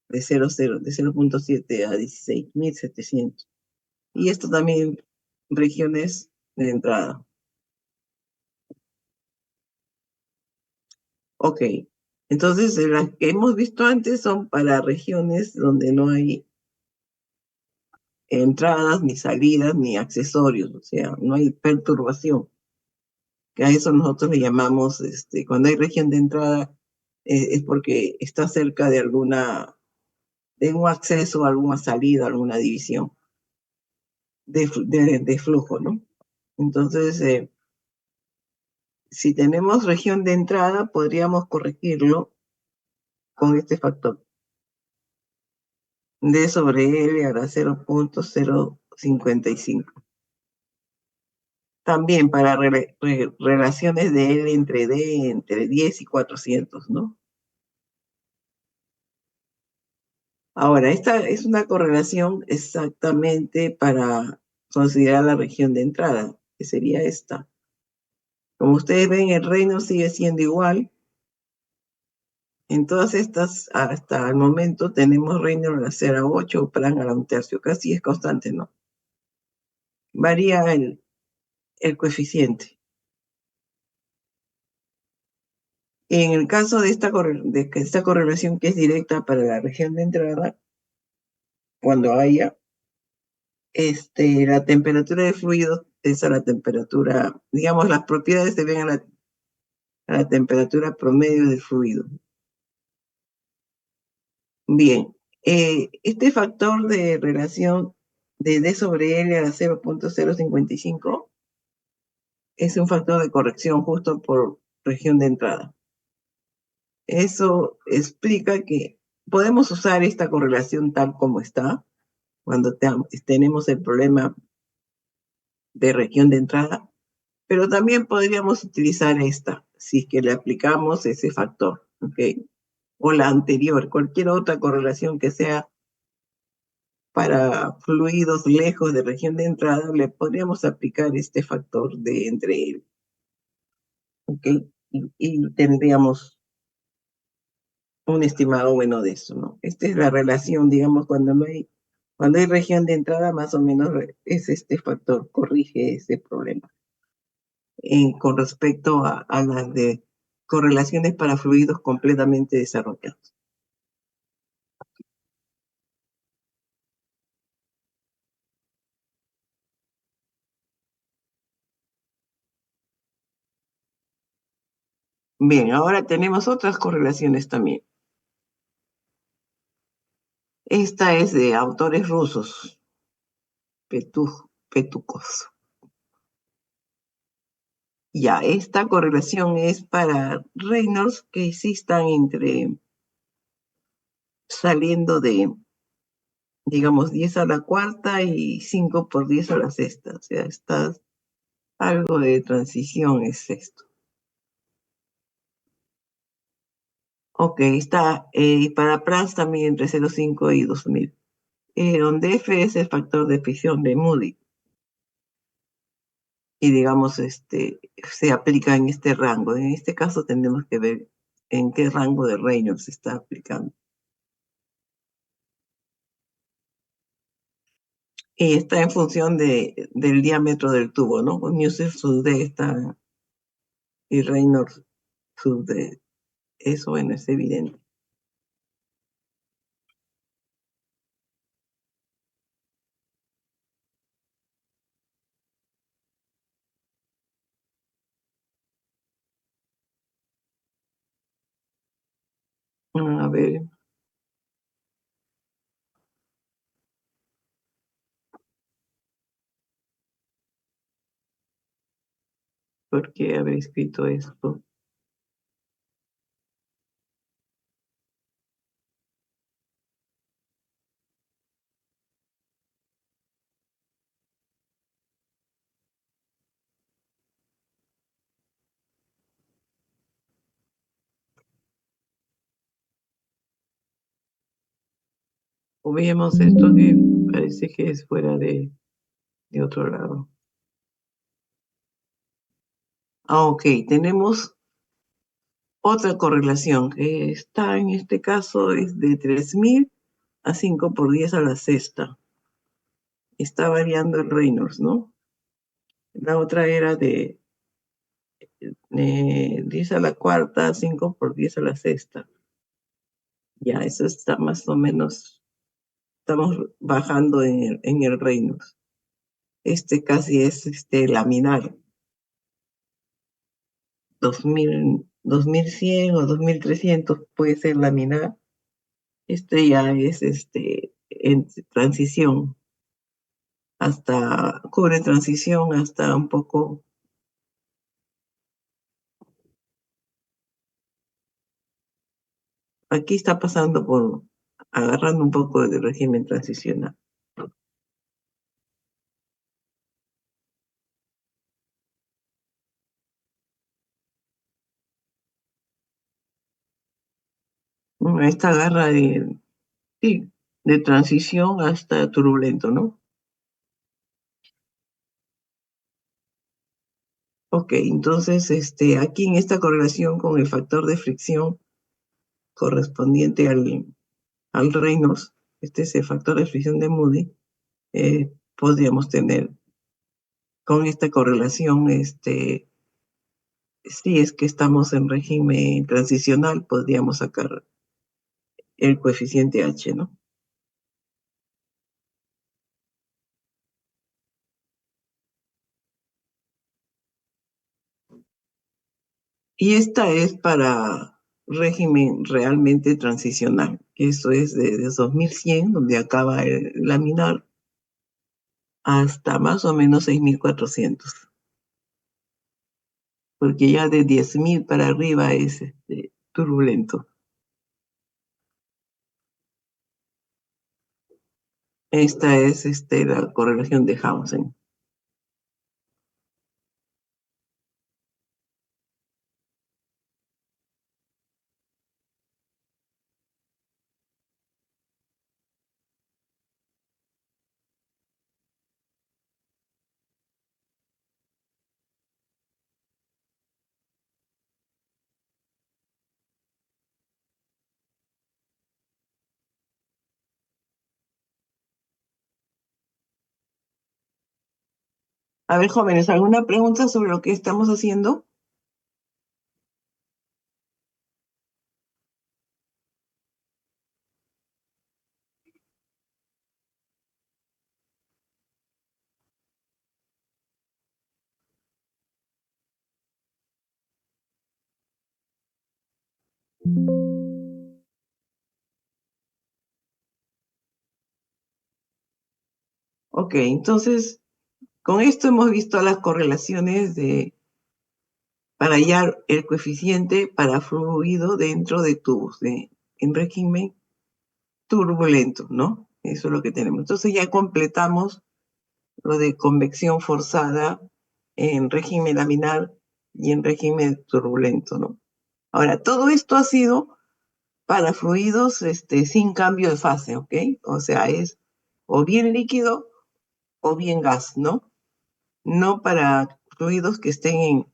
S2: de 0.7 a 16.700. Y esto también regiones de entrada. Ok, entonces las que hemos visto antes son para regiones donde no hay entradas, ni salidas, ni accesorios, o sea, no hay perturbación. Que a eso nosotros le llamamos, cuando hay región de entrada, es porque está cerca de un acceso, alguna salida, alguna división de flujo, ¿no? Entonces, si tenemos región de entrada, podríamos corregirlo con este factor. D sobre L a la 0.055. También para relaciones de L entre D, entre 10 y 400, ¿no? Ahora, esta es una correlación exactamente para considerar la región de entrada, que sería esta. Como ustedes ven, el reino sigue siendo igual. En todas estas, hasta el momento, tenemos reino a la 0.8, plan a la 1/3, casi es constante, ¿no? Varía el coeficiente. En el caso de esta correlación que es directa para la región de entrada, cuando haya, la temperatura de fluido es a la temperatura, digamos, las propiedades se ven a la temperatura promedio del fluido. Bien, este factor de relación de D sobre L a la 0.055 es un factor de corrección justo por región de entrada. Eso explica que podemos usar esta correlación tal como está cuando tenemos el problema de región de entrada, pero también podríamos utilizar esta si es que le aplicamos ese factor, ¿ok? O la anterior, cualquier otra correlación que sea para fluidos lejos de región de entrada, le podríamos aplicar este factor de entre él, ¿ok? Y tendríamos un estimado bueno de eso, ¿no? Esta es la relación, digamos, cuando hay región de entrada, más o menos es este factor, corrige ese problema. Con respecto a las de correlaciones para fluidos completamente desarrollados. Bien, ahora tenemos otras correlaciones también. Esta es de autores rusos, Petukov. Ya, esta correlación es para Reynolds que existan entre saliendo de, digamos, 10 a la cuarta y 5 por 10 a la sexta. O sea, está algo de transición es esto. Ok, está, y para Prats también entre 0,5 y 2000. Donde F es el factor de fisión de Moody. Y digamos, se aplica en este rango. En este caso tenemos que ver en qué rango de Reynolds se está aplicando. Y está en función del diámetro del tubo, ¿no? Pues Muser sub D está y Reynolds sub D. Eso, bueno, es evidente. A ver, ¿por qué habré escrito esto? O veamos esto que parece que es fuera de otro lado. Ok, tenemos otra correlación que está en este caso es de 3000 a 5 por 10 a la sexta. Está variando el Reynolds, ¿no? La otra era de 10 a la cuarta, 5 por 10 a la sexta. Ya, eso está más o menos, estamos bajando en el Reynolds. Este casi es laminar, 2100 o 2300 puede ser laminar. Este ya es en transición, cubre transición hasta un poco. Aquí está pasando agarrando un poco de régimen transicional. Esta agarra sí, de transición hasta turbulento, ¿no? Ok, entonces aquí en esta correlación con el factor de fricción correspondiente al Reynolds, este es el factor de fricción de Moody, podríamos tener con esta correlación, si es que estamos en régimen transicional, podríamos sacar el coeficiente H, ¿no? Y esta es para régimen realmente transicional, que eso es de 2100, donde acaba el laminar, hasta más o menos 6400, porque ya de 10.000 para arriba es turbulento. Esta es la correlación de Hausen. A ver, jóvenes, ¿alguna pregunta sobre lo que estamos haciendo? Ok, entonces, con esto hemos visto las correlaciones para hallar el coeficiente para fluido dentro de tubos en régimen turbulento, ¿no? Eso es lo que tenemos. Entonces ya completamos lo de convección forzada en régimen laminar y en régimen turbulento, ¿no? Ahora, todo esto ha sido para fluidos sin cambio de fase, ¿ok? O sea, es o bien líquido o bien gas, ¿no? No para fluidos que estén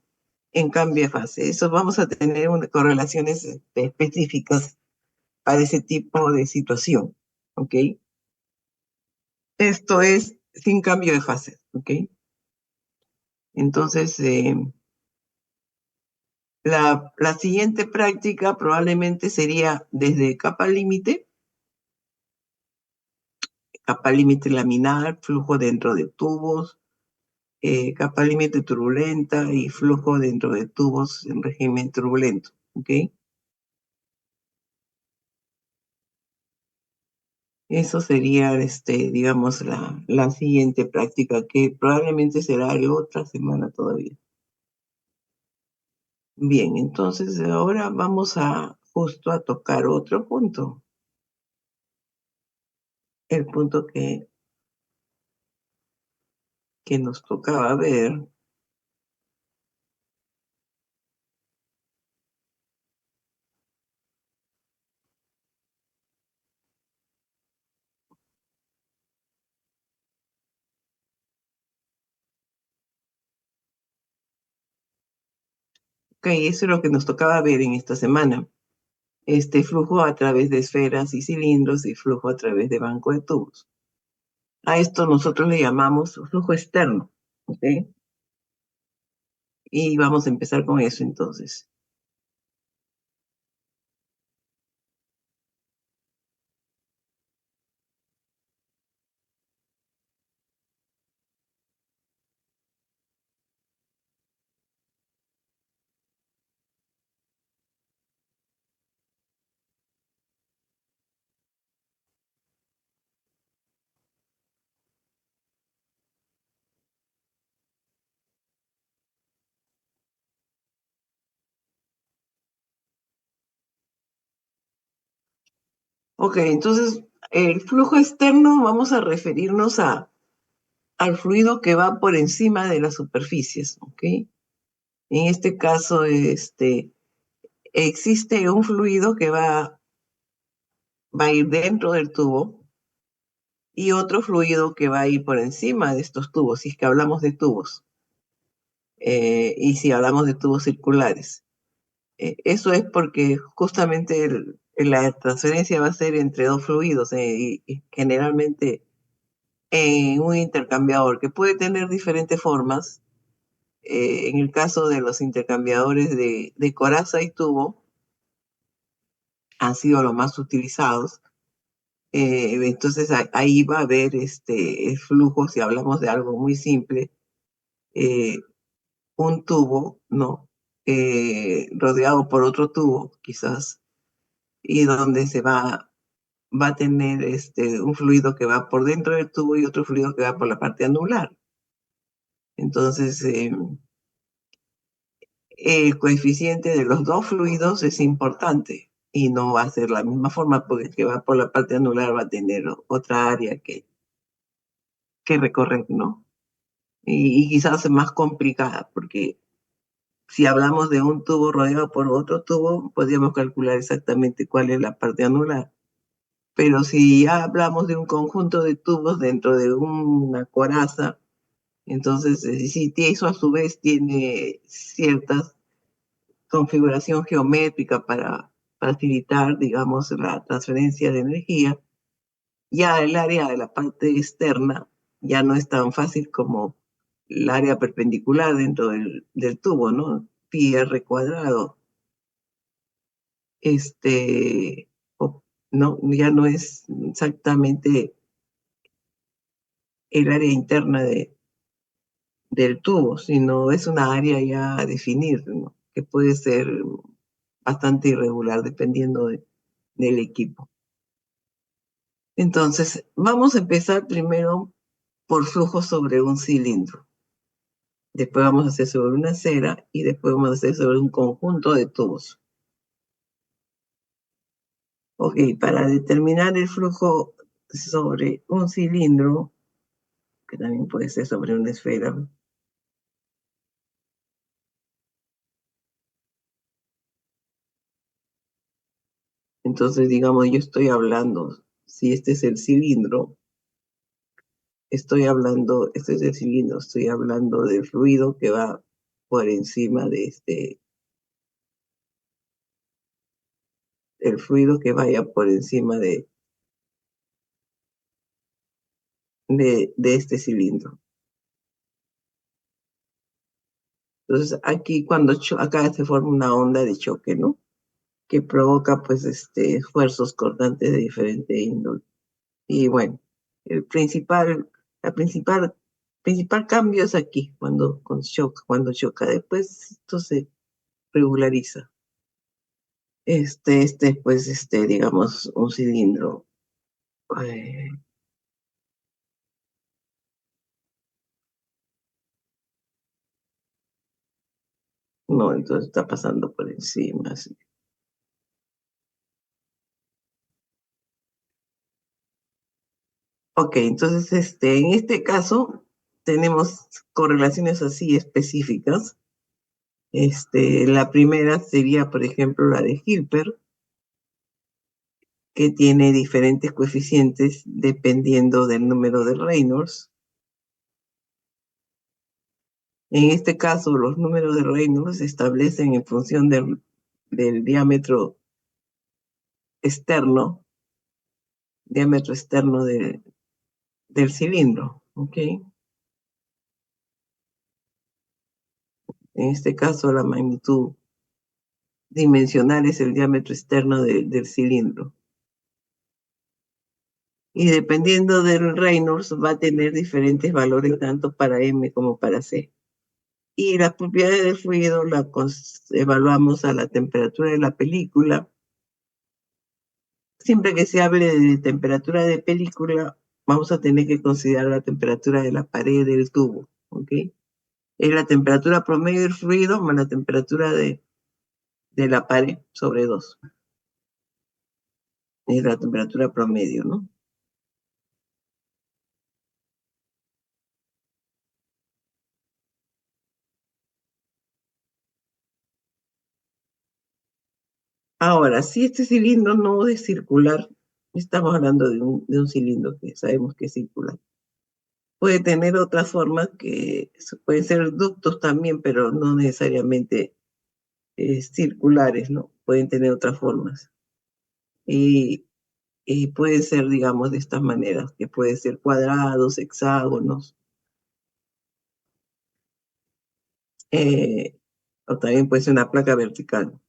S2: en cambio de fase. Eso vamos a tener correlaciones específicas para ese tipo de situación, ¿ok? Esto es sin cambio de fase, ¿ok? Entonces, la siguiente práctica probablemente sería desde capa límite laminar, flujo dentro de tubos, capa límite turbulenta y flujo dentro de tubos en régimen turbulento, ¿ok? Eso sería, digamos, la siguiente práctica, que probablemente será la otra semana todavía. Bien, entonces ahora vamos a justo a tocar otro punto, el punto que nos tocaba ver. Ok, eso es lo que nos tocaba ver en esta semana. Este flujo a través de esferas y cilindros y flujo a través de banco de tubos. A esto nosotros le llamamos flujo externo, ¿ok? Y vamos a empezar con eso entonces. Ok, entonces el flujo externo vamos a referirnos al fluido que va por encima de las superficies, ¿ok? En este caso, existe un fluido que va a ir dentro del tubo y otro fluido que va a ir por encima de estos tubos, si es que hablamos de tubos, y si hablamos de tubos circulares. Eso es porque justamente la transferencia va a ser entre dos fluidos, y generalmente en un intercambiador que puede tener diferentes formas. En el caso de los intercambiadores de coraza y tubo, han sido los más utilizados. Entonces ahí va a haber el flujo, si hablamos de algo muy simple, eh, un tubo, ¿no? Rodeado por otro tubo, quizás, y donde va a tener un fluido que va por dentro del tubo y otro fluido que va por la parte anular. Entonces, el coeficiente de los dos fluidos es importante y no va a ser la misma forma porque el que va por la parte anular va a tener otra área que recorrer, ¿no? Y quizás es más complicada porque si hablamos de un tubo rodeado por otro tubo, podríamos calcular exactamente cuál es la parte anular. Pero si ya hablamos de un conjunto de tubos dentro de una coraza, entonces si eso a su vez tiene cierta configuración geométrica para facilitar, digamos, la transferencia de energía, ya el área de la parte externa ya no es tan fácil como el área perpendicular dentro del tubo, ¿no? Pi r cuadrado. Este, no, ya no es exactamente el área interna del tubo, sino es una área ya a definir, ¿no? Que puede ser bastante irregular dependiendo del equipo. Entonces, vamos a empezar primero por flujo sobre un cilindro. Después vamos a hacer sobre una cera y después vamos a hacer sobre un conjunto de tubos. Ok, para determinar el flujo sobre un cilindro, que también puede ser sobre una esfera, entonces digamos, yo estoy hablando, si este es el cilindro, este es el cilindro, estoy hablando del fluido que va por encima de el fluido que vaya por encima de este cilindro. Entonces, aquí acá se forma una onda de choque, ¿no? Que provoca, pues, esfuerzos cortantes de diferente índole. Y bueno, el principal cambio es aquí, cuando choca. Después esto se regulariza. Pues, digamos, un cilindro. eh, no, entonces está pasando por encima, sí. Ok, entonces, en este caso, tenemos correlaciones así específicas. La primera sería, por ejemplo, la de Hilbert, que tiene diferentes coeficientes dependiendo del número de Reynolds. En este caso, los números de Reynolds se establecen en función del externo, diámetro externo del cilindro, ¿ok? En este caso, la magnitud dimensional es el diámetro externo del cilindro. Y dependiendo del Reynolds, va a tener diferentes valores tanto para M como para C. Y las propiedades del fluido evaluamos a la temperatura de la película. Siempre que se hable de temperatura de película, vamos a tener que considerar la temperatura de la pared del tubo, ¿ok? Es la temperatura promedio del fluido más la temperatura de la pared sobre 2. Es la temperatura promedio, ¿no? Ahora, si este cilindro no es circular, estamos hablando de un cilindro que sabemos que es circular. Puede tener otras formas que pueden ser ductos también, pero no necesariamente circulares, ¿no? Pueden tener otras formas. Y, y pueden ser, digamos, de estas maneras, que pueden ser cuadrados, hexágonos, eh, o también puede ser una placa vertical.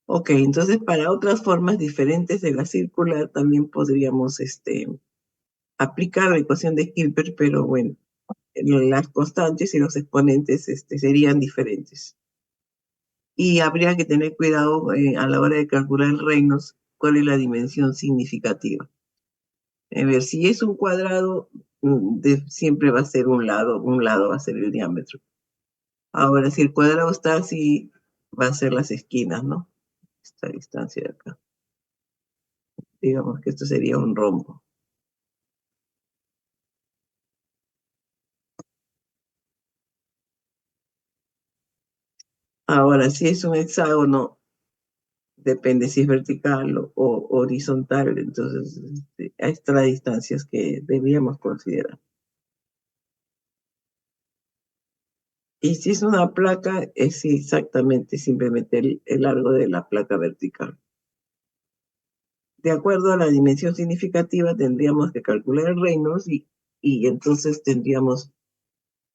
S2: Ok, entonces para otras formas diferentes de la circular también podríamos aplicar la ecuación de Hilbert, pero bueno, las constantes y los exponentes serían diferentes. Y habría que tener cuidado a la hora de calcular el Reynolds, cuál es la dimensión significativa. A ver, si es un cuadrado, siempre va a ser un lado va a ser el diámetro. Ahora, si el cuadrado está así, va a ser las esquinas, ¿no? Esta distancia de acá. Digamos que esto sería un rombo. Ahora, si es un hexágono, depende si es vertical o horizontal, entonces hay estas distancias que deberíamos considerar. Y si es una placa, es exactamente simplemente el largo de la placa vertical. De acuerdo a la dimensión significativa, tendríamos que calcular el Reynolds y entonces tendríamos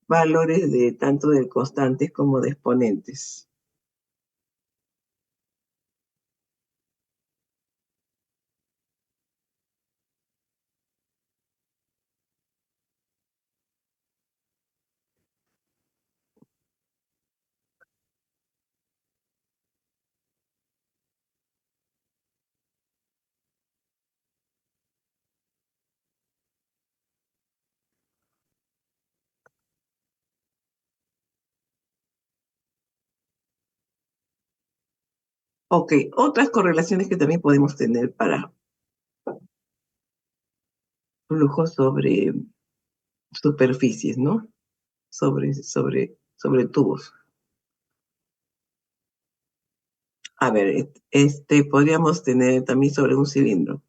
S2: valores de tanto de constantes como de exponentes. Ok, otras correlaciones que también podemos tener para flujos sobre superficies, ¿no? Sobre tubos. A ver, podríamos tener también sobre un cilindro.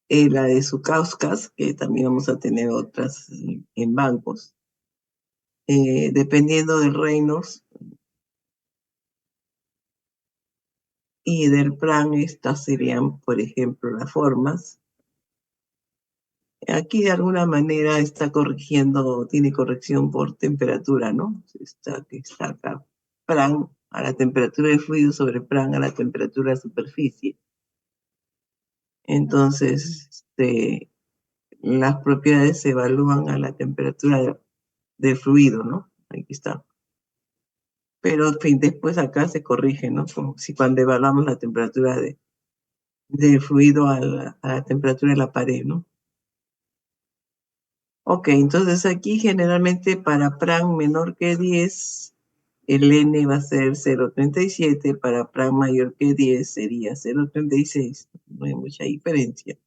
S2: La de Sukauskas, que también vamos a tener otras en bancos. Dependiendo del Reynolds y del plan, estas serían, por ejemplo, las formas. Aquí de alguna manera está corrigiendo, tiene corrección por temperatura, ¿no? Está acá. Plan a la temperatura del fluido sobre plan a la temperatura de superficie. Entonces, las propiedades se evalúan a la temperatura del fluido, ¿no? Aquí está. Pero, en fin, después acá se corrige, ¿no? Como si cuando evaluamos la temperatura del fluido a la temperatura de la pared, ¿no? Ok, entonces aquí generalmente para PRAN menor que 10, el N va a ser 0,37, para PRAN mayor que 10 sería 0,36, no hay mucha diferencia.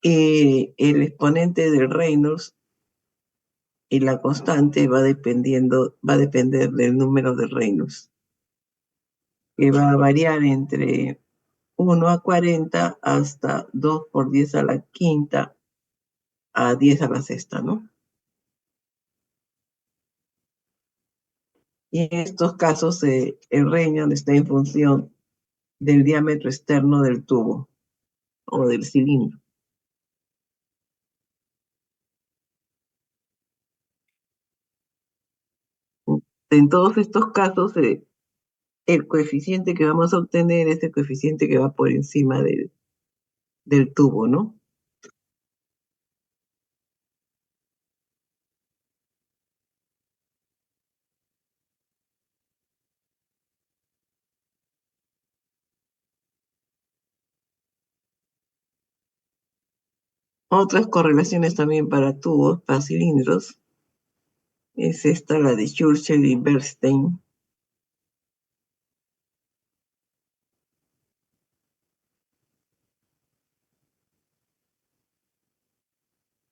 S2: El exponente del Reynolds y la constante va a depender del número de Reynolds, que va a variar entre 1 a 40 hasta 2 por 10 a la quinta a 10 a la sexta, ¿no? Y en estos casos el Reynolds está en función del diámetro externo del tubo o del cilindro. En todos estos casos, el coeficiente que vamos a obtener es el coeficiente que va por encima del tubo, ¿no? Otras correlaciones también para tubos, para cilindros, es esta, la de Churchill y Bernstein.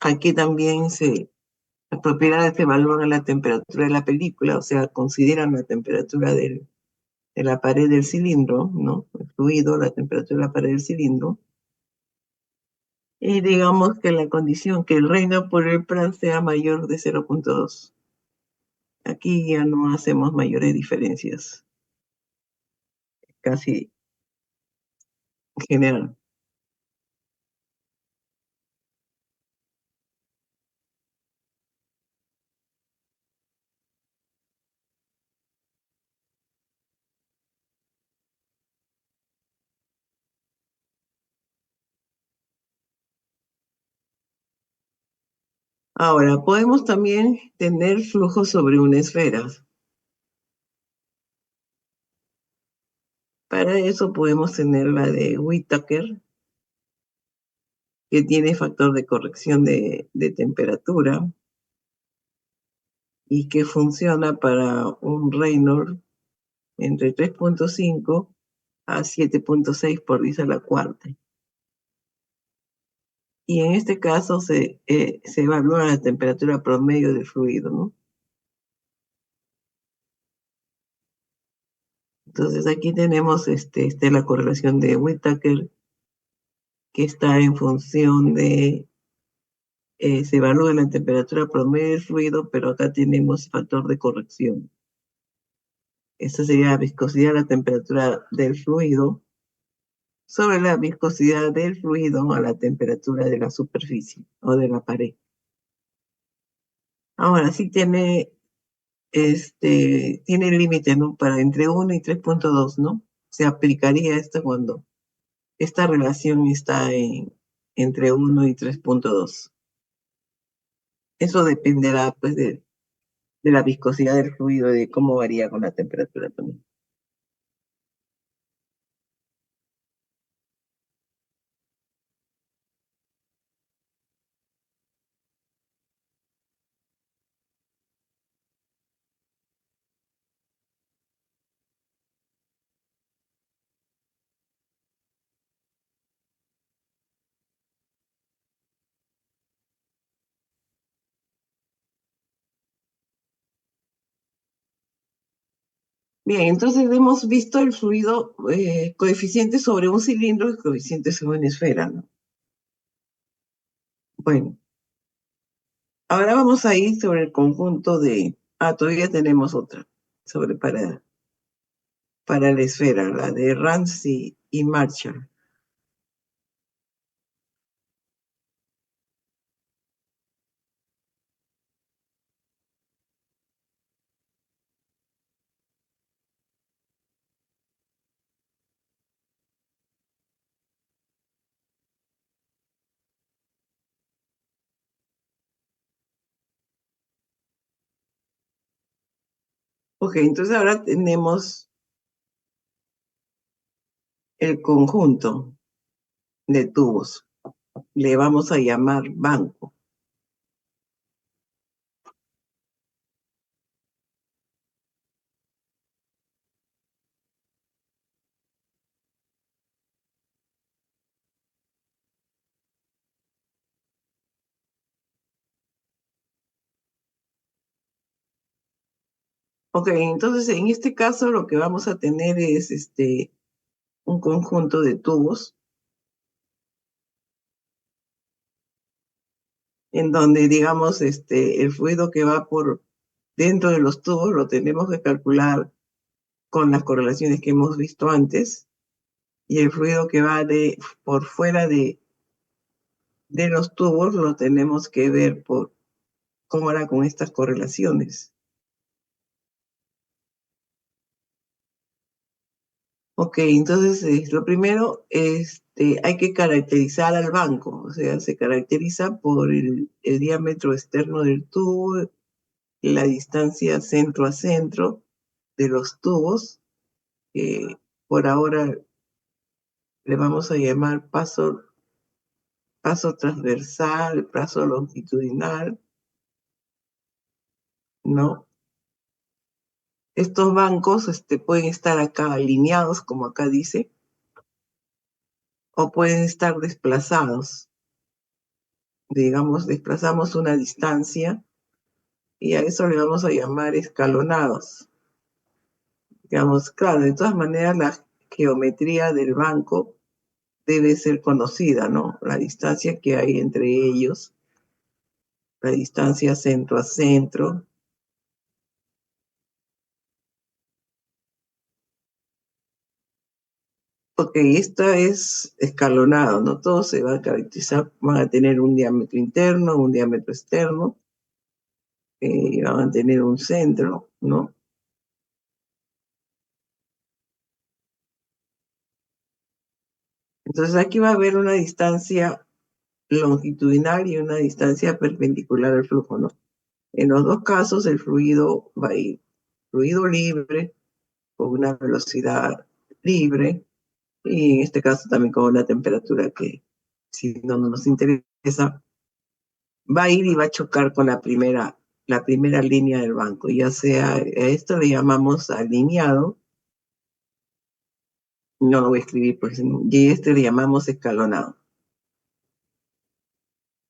S2: Aquí también las propiedades se evalúan a la temperatura de la película, o sea, consideran la temperatura de la pared del cilindro, ¿no? El fluido, la temperatura de la pared del cilindro. Y digamos que la condición que el reino por el plan sea mayor de 0,2. Aquí ya no hacemos mayores diferencias, casi en general. Ahora, podemos también tener flujo sobre una esfera. Para eso podemos tener la de Whittaker, que tiene factor de corrección de temperatura y que funciona para un Reynolds entre 3,5 a 7,6 por 10 a la cuarta. Y en este caso se evalúa la temperatura promedio del fluido, ¿no? Entonces aquí tenemos la correlación de Whittaker, que está en función se evalúa la temperatura promedio del fluido, pero acá tenemos factor de corrección. Esta sería la viscosidad, la temperatura del fluido sobre la viscosidad del fluido a la temperatura de la superficie o de la pared. Ahora sí tiene límite, ¿no? Para entre 1 y 3.2, ¿no? Se aplicaría esto cuando esta relación está entre 1 y 3.2. Eso dependerá, pues, de la viscosidad del fluido, de cómo varía con la temperatura también. Bien, entonces hemos visto el fluido, coeficiente sobre un cilindro y coeficiente sobre una esfera, ¿no? Bueno, ahora vamos a ir sobre el conjunto todavía tenemos otra, sobre para la esfera, la de Ramsey y Marshall. Ok, entonces ahora tenemos el conjunto de tubos. Le vamos a llamar banco. Ok, entonces en este caso lo que vamos a tener es un conjunto de tubos en donde, digamos, el fluido que va por dentro de los tubos lo tenemos que calcular con las correlaciones que hemos visto antes, y el fluido que va por fuera de los tubos lo tenemos que ver por cómo era con estas correlaciones. Ok, entonces lo primero, hay que caracterizar al banco, o sea, se caracteriza por el diámetro externo del tubo, la distancia centro a centro de los tubos, que por ahora le vamos a llamar paso transversal, paso longitudinal, ¿no? Estos bancos pueden estar acá alineados, como acá dice, o pueden estar desplazados. Digamos, desplazamos una distancia y a eso le vamos a llamar escalonados. Digamos, claro, de todas maneras la geometría del banco debe ser conocida, ¿no? La distancia que hay entre ellos, la distancia centro a centro. Ok, esta es escalonado, ¿no? Todos se van a caracterizar, van a tener un diámetro interno, un diámetro externo, van a tener un centro, ¿no? Entonces aquí va a haber una distancia longitudinal y una distancia perpendicular al flujo, ¿no? En los dos casos el fluido va a ir fluido libre, con una velocidad libre, y en este caso también con una temperatura que, si no nos interesa, va a ir y va a chocar con la primera línea del banco, ya sea, a esto le llamamos alineado, no lo voy a escribir, pues, y le llamamos escalonado.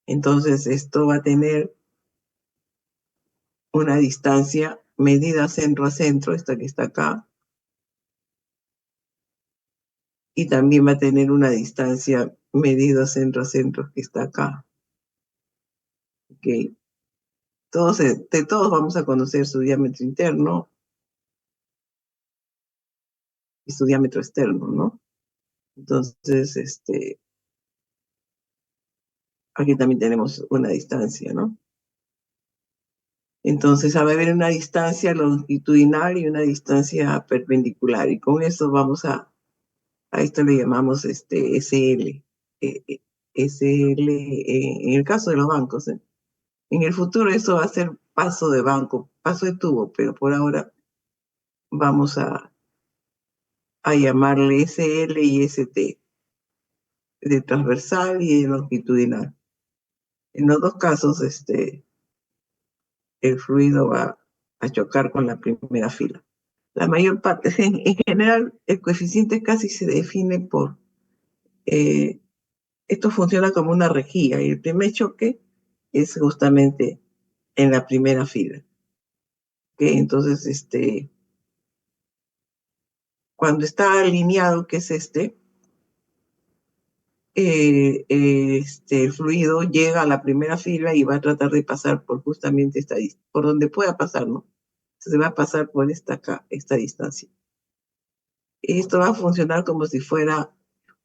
S2: Entonces esto va a tener una distancia medida centro a centro, esta que está acá, y también va a tener una distancia medida centro a centro que está acá. Ok. Todos vamos a conocer su diámetro interno y su diámetro externo, ¿no? Entonces, aquí también tenemos una distancia, ¿no? Entonces, va a haber una distancia longitudinal y una distancia perpendicular. Y con eso a esto le llamamos SL. eh, eh, SL, en el caso de los bancos, ¿eh? En el futuro eso va a ser paso de banco, paso de tubo, pero por ahora vamos a llamarle SL y ST, de transversal y de longitudinal. En los dos casos, el fluido va a chocar con la primera fila. La mayor parte, en general, el coeficiente casi se define eh, esto funciona como una rejilla y el primer choque es justamente en la primera fila. ¿Okay? Entonces, cuando está alineado, que es el fluido llega a la primera fila y va a tratar de pasar por justamente por donde pueda pasar, ¿no? Se va a pasar por esta distancia. Esto va a funcionar como si fuera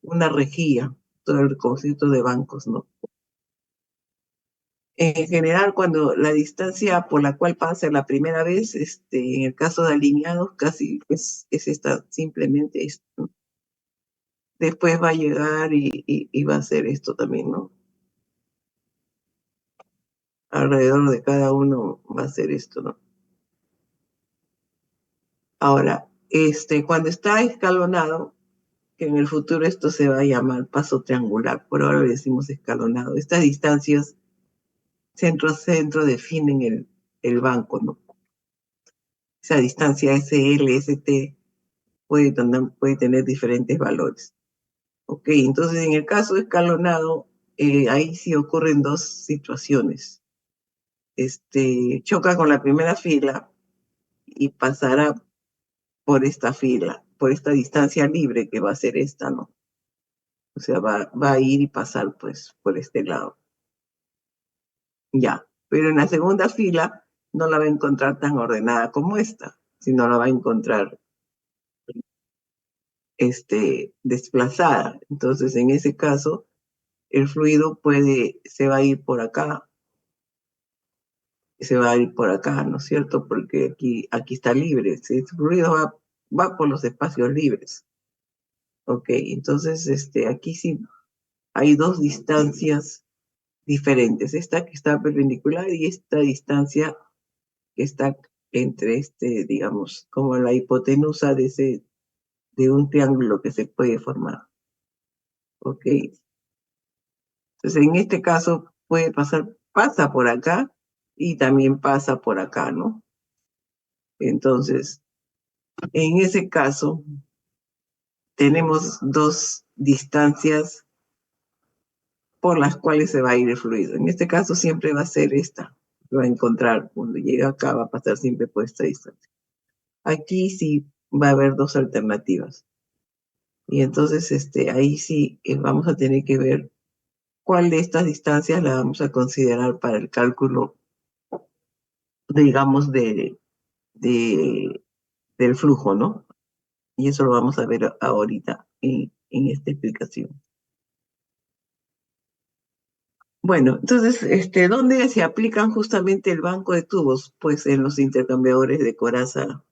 S2: una rejilla, todo el concepto de bancos, ¿no? En general, cuando la distancia por la cual pasa la primera vez, en el caso de alineados, casi es esta, simplemente esto, ¿no? Después va a llegar y va a hacer esto también, ¿no? Alrededor de cada uno va a ser esto, ¿no? Ahora, cuando está escalonado, que en el futuro esto se va a llamar paso triangular, por ahora le decimos escalonado. Estas distancias centro a centro definen el banco, ¿no? Esa distancia SL, ST puede tener diferentes valores. Ok, entonces en el caso escalonado, ahí sí ocurren dos situaciones. Choca con la primera fila y pasará por esta fila, por esta distancia libre que va a ser esta, ¿no? O sea, va a ir y pasar pues por este lado. Ya, pero en la segunda fila no la va a encontrar tan ordenada como esta, sino la va a encontrar desplazada. Entonces, en ese caso, el fluido se va a ir por acá, se va a ir por acá, ¿no es cierto? Porque aquí está libre. El fluido va por los espacios libres. Ok, entonces aquí sí hay dos distancias diferentes. Esta que está perpendicular y esta distancia que está entre digamos, como la hipotenusa de un triángulo que se puede formar. Ok, entonces en este caso pasa por acá y también pasa por acá, ¿no? Entonces, en ese caso, tenemos dos distancias por las cuales se va a ir el fluido. En este caso siempre va a ser esta. Lo va a encontrar cuando llega acá, va a pasar siempre por esta distancia. Aquí sí va a haber dos alternativas. Y entonces ahí sí vamos a tener que ver cuál de estas distancias la vamos a considerar para el cálculo, digamos, de, del flujo, ¿no? Y eso lo vamos a ver ahorita en esta explicación. Bueno, entonces, ¿dónde se aplican justamente el banco de tubos? Pues en los intercambiadores de coraza,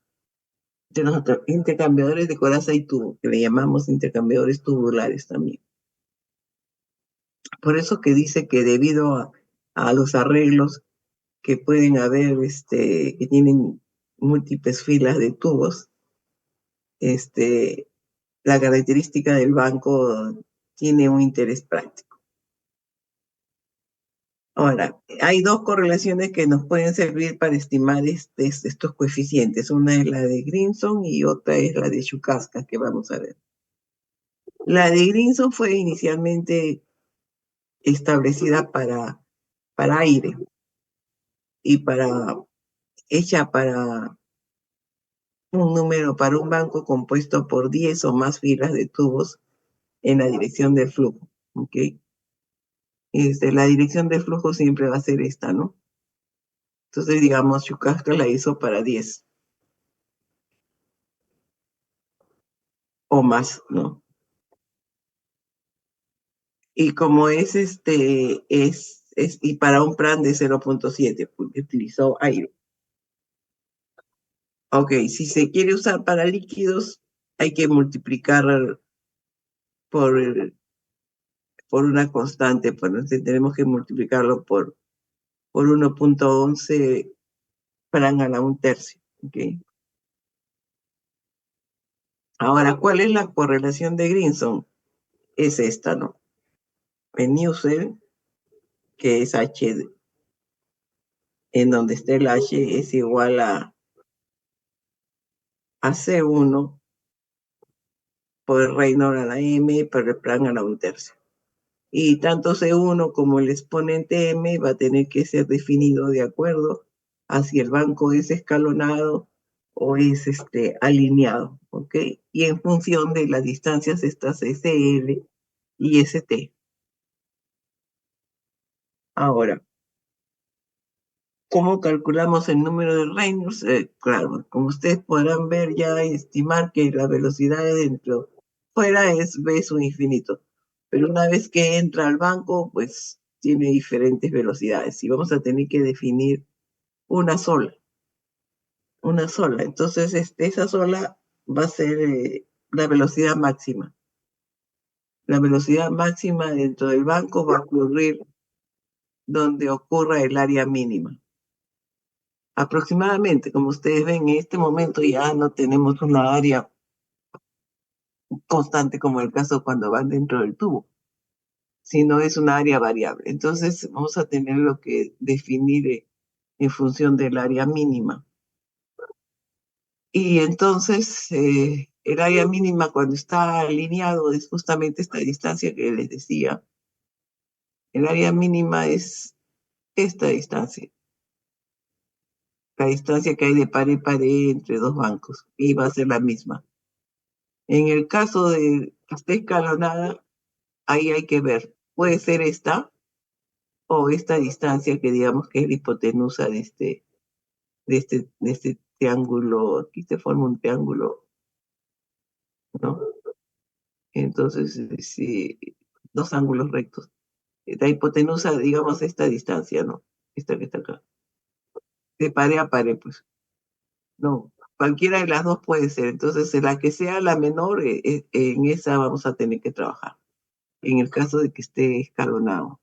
S2: intercambiadores de coraza y tubo, que le llamamos intercambiadores tubulares también. Por eso que dice que debido a los arreglos que pueden haber, que tienen múltiples filas de tubos, la característica del banco tiene un interés práctico. Ahora, hay dos correlaciones que nos pueden servir para estimar estos coeficientes. Una es la de Grimson y otra es la de Shukaska, que vamos a ver. La de Grimson fue inicialmente establecida para aire y hecha para para un banco compuesto por 10 o más filas de tubos en la dirección del flujo. ¿Ok? la dirección de flujo siempre va a ser esta, ¿no? Entonces, digamos, Yukasca la hizo para 10 o más, ¿no? Y como y para un plan de 0,7, porque utilizó aire. Ok, si se quiere usar para líquidos, hay que multiplicar por, por una constante, pues entonces tenemos que multiplicarlo por 1,11 Frank a la un tercio. ¿Ok? Ahora, ¿cuál es la correlación de Grinson? Es esta, ¿no? En Newsel, que es H, en donde está el H es igual a C1 por el Reynolds a la M por el Planck a la un tercio. Y tanto C1 como el exponente M va a tener que ser definido de acuerdo a si el banco es escalonado o es alineado, ¿ok? Y en función de las distancias estas SL y ST. Ahora, ¿cómo calculamos el número de Reynolds? Claro, como ustedes podrán ver ya, estimar que la velocidad de dentro fuera es B su infinito. Pero una vez que entra al banco, pues tiene diferentes velocidades y vamos a tener que definir una sola, una sola. Entonces, esa sola va a ser la velocidad máxima. La velocidad máxima dentro del banco va a ocurrir donde ocurra el área mínima. Aproximadamente, como ustedes ven, en este momento ya no tenemos una área constante como el caso cuando van dentro del tubo, sino es una área variable. Entonces vamos a tener lo que definir en función del área mínima. Y entonces el área mínima cuando está alineado es justamente esta distancia que les decía. El área mínima es esta distancia, la distancia que hay de pared a pared entre dos bancos, y va a ser la misma. En el caso de que esté escalonada, ahí hay que ver, puede ser esta o esta distancia que digamos que es la hipotenusa de este triángulo, aquí se forma un triángulo, ¿no? Entonces, sí, dos ángulos rectos. La hipotenusa, digamos, esta distancia, ¿no? Esta que está acá. De pared a pared, pues. No, cualquiera de las dos puede ser. Entonces, en la que sea la menor, en esa vamos a tener que trabajar. En el caso de que esté escalonado.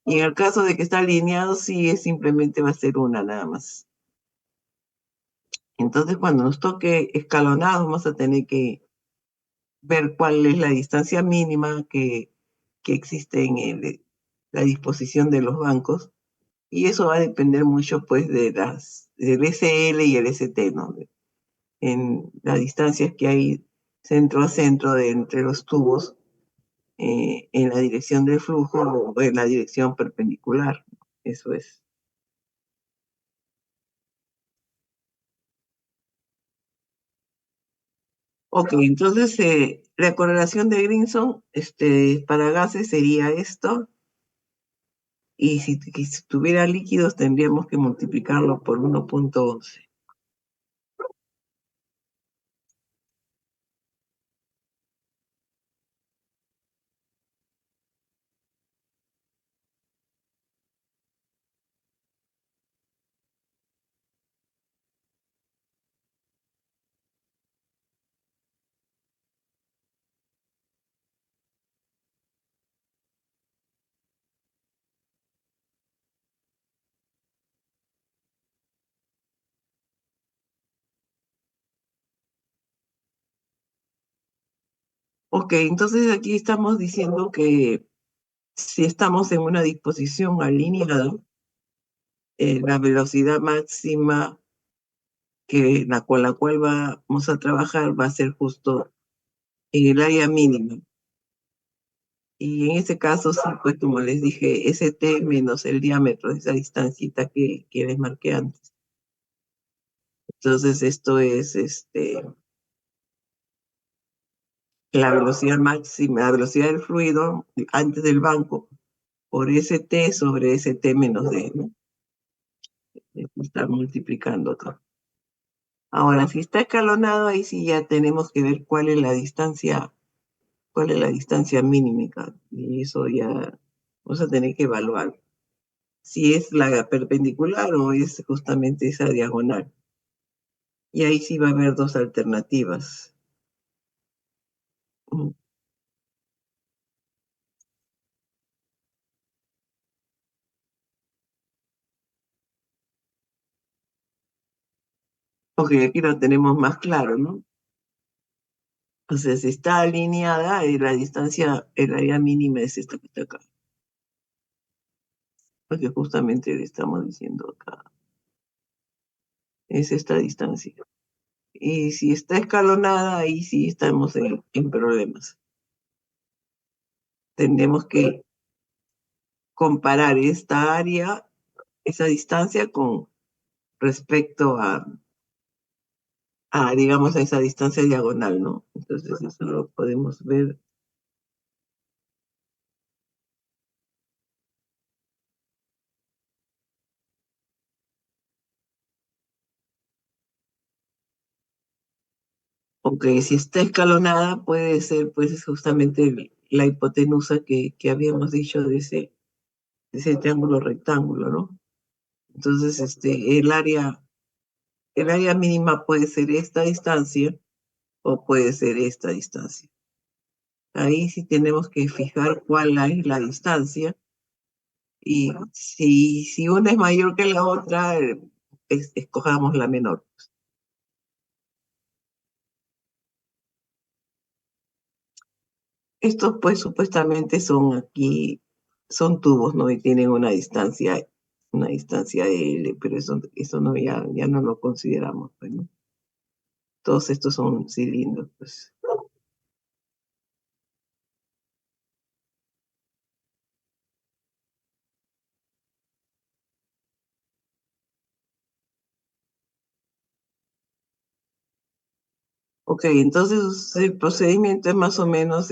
S2: Y en el caso de que está alineado, sí, simplemente va a ser una nada más. Entonces, cuando nos toque escalonado, vamos a tener que ver cuál es la distancia mínima que existe en la disposición de los bancos. Y eso va a depender mucho, pues, del SL y el ST, ¿no? En las distancias que hay centro a centro entre los tubos, en la dirección del flujo o en la dirección perpendicular. Eso es. Ok, entonces la correlación de Grinson para gases sería esto, y si tuviera líquidos tendríamos que multiplicarlo por 1,11. Ok, entonces aquí estamos diciendo que si estamos en una disposición alineada, la velocidad máxima con la cual vamos a trabajar va a ser justo en el área mínima. Y en ese caso, sí, pues como les dije, ST menos el diámetro de esa distancita que les marqué antes. Entonces, esto es la velocidad máxima, la velocidad del fluido antes del banco, por ST sobre ST menos D, ¿no? Está multiplicando todo. Ahora, si está escalonado, ahí sí ya tenemos que ver cuál es la distancia mínima. Y eso ya vamos a tener que evaluar si es la perpendicular o es justamente esa diagonal. Y ahí sí va a haber dos alternativas. Mm. Ok, aquí lo tenemos más claro, ¿no? O sea, si está alineada, la distancia, el área mínima es esta que está acá. Porque justamente le estamos diciendo acá, es esta distancia. Y si está escalonada, ahí sí estamos en problemas. Tenemos que comparar esta área, esa distancia con respecto digamos, a esa distancia diagonal, ¿no? Entonces eso lo podemos ver. Aunque si está escalonada, puede ser, pues, es justamente la hipotenusa que habíamos dicho de ese triángulo rectángulo, ¿no? Entonces, el área mínima puede ser esta distancia o puede ser esta distancia. Ahí sí tenemos que fijar cuál es la distancia y si una es mayor que la otra, escojamos la menor. Estos pues supuestamente son aquí, son tubos, ¿no? Y tienen una distancia L, pero eso no, ya no lo consideramos, pues, ¿no? Todos estos son cilindros, pues. Ok, entonces el procedimiento es más o menos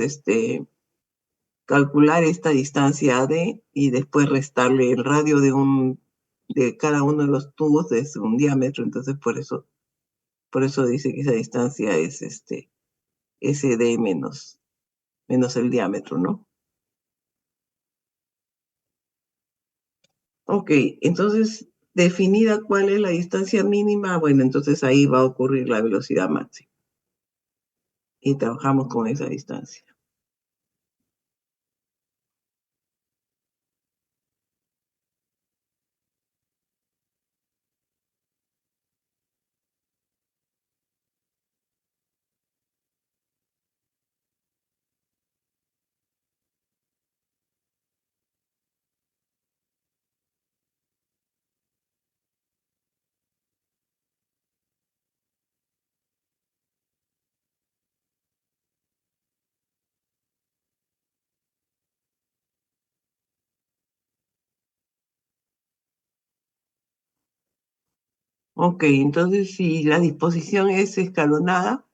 S2: calcular esta distancia AD y después restarle el radio de cada uno de los tubos de un diámetro. Entonces por eso dice que esa distancia es SD menos el diámetro, ¿no? Ok, entonces definida cuál es la distancia mínima, bueno, entonces ahí va a ocurrir la velocidad máxima y trabajamos con esa distancia. Ok, entonces si la disposición es escalonada,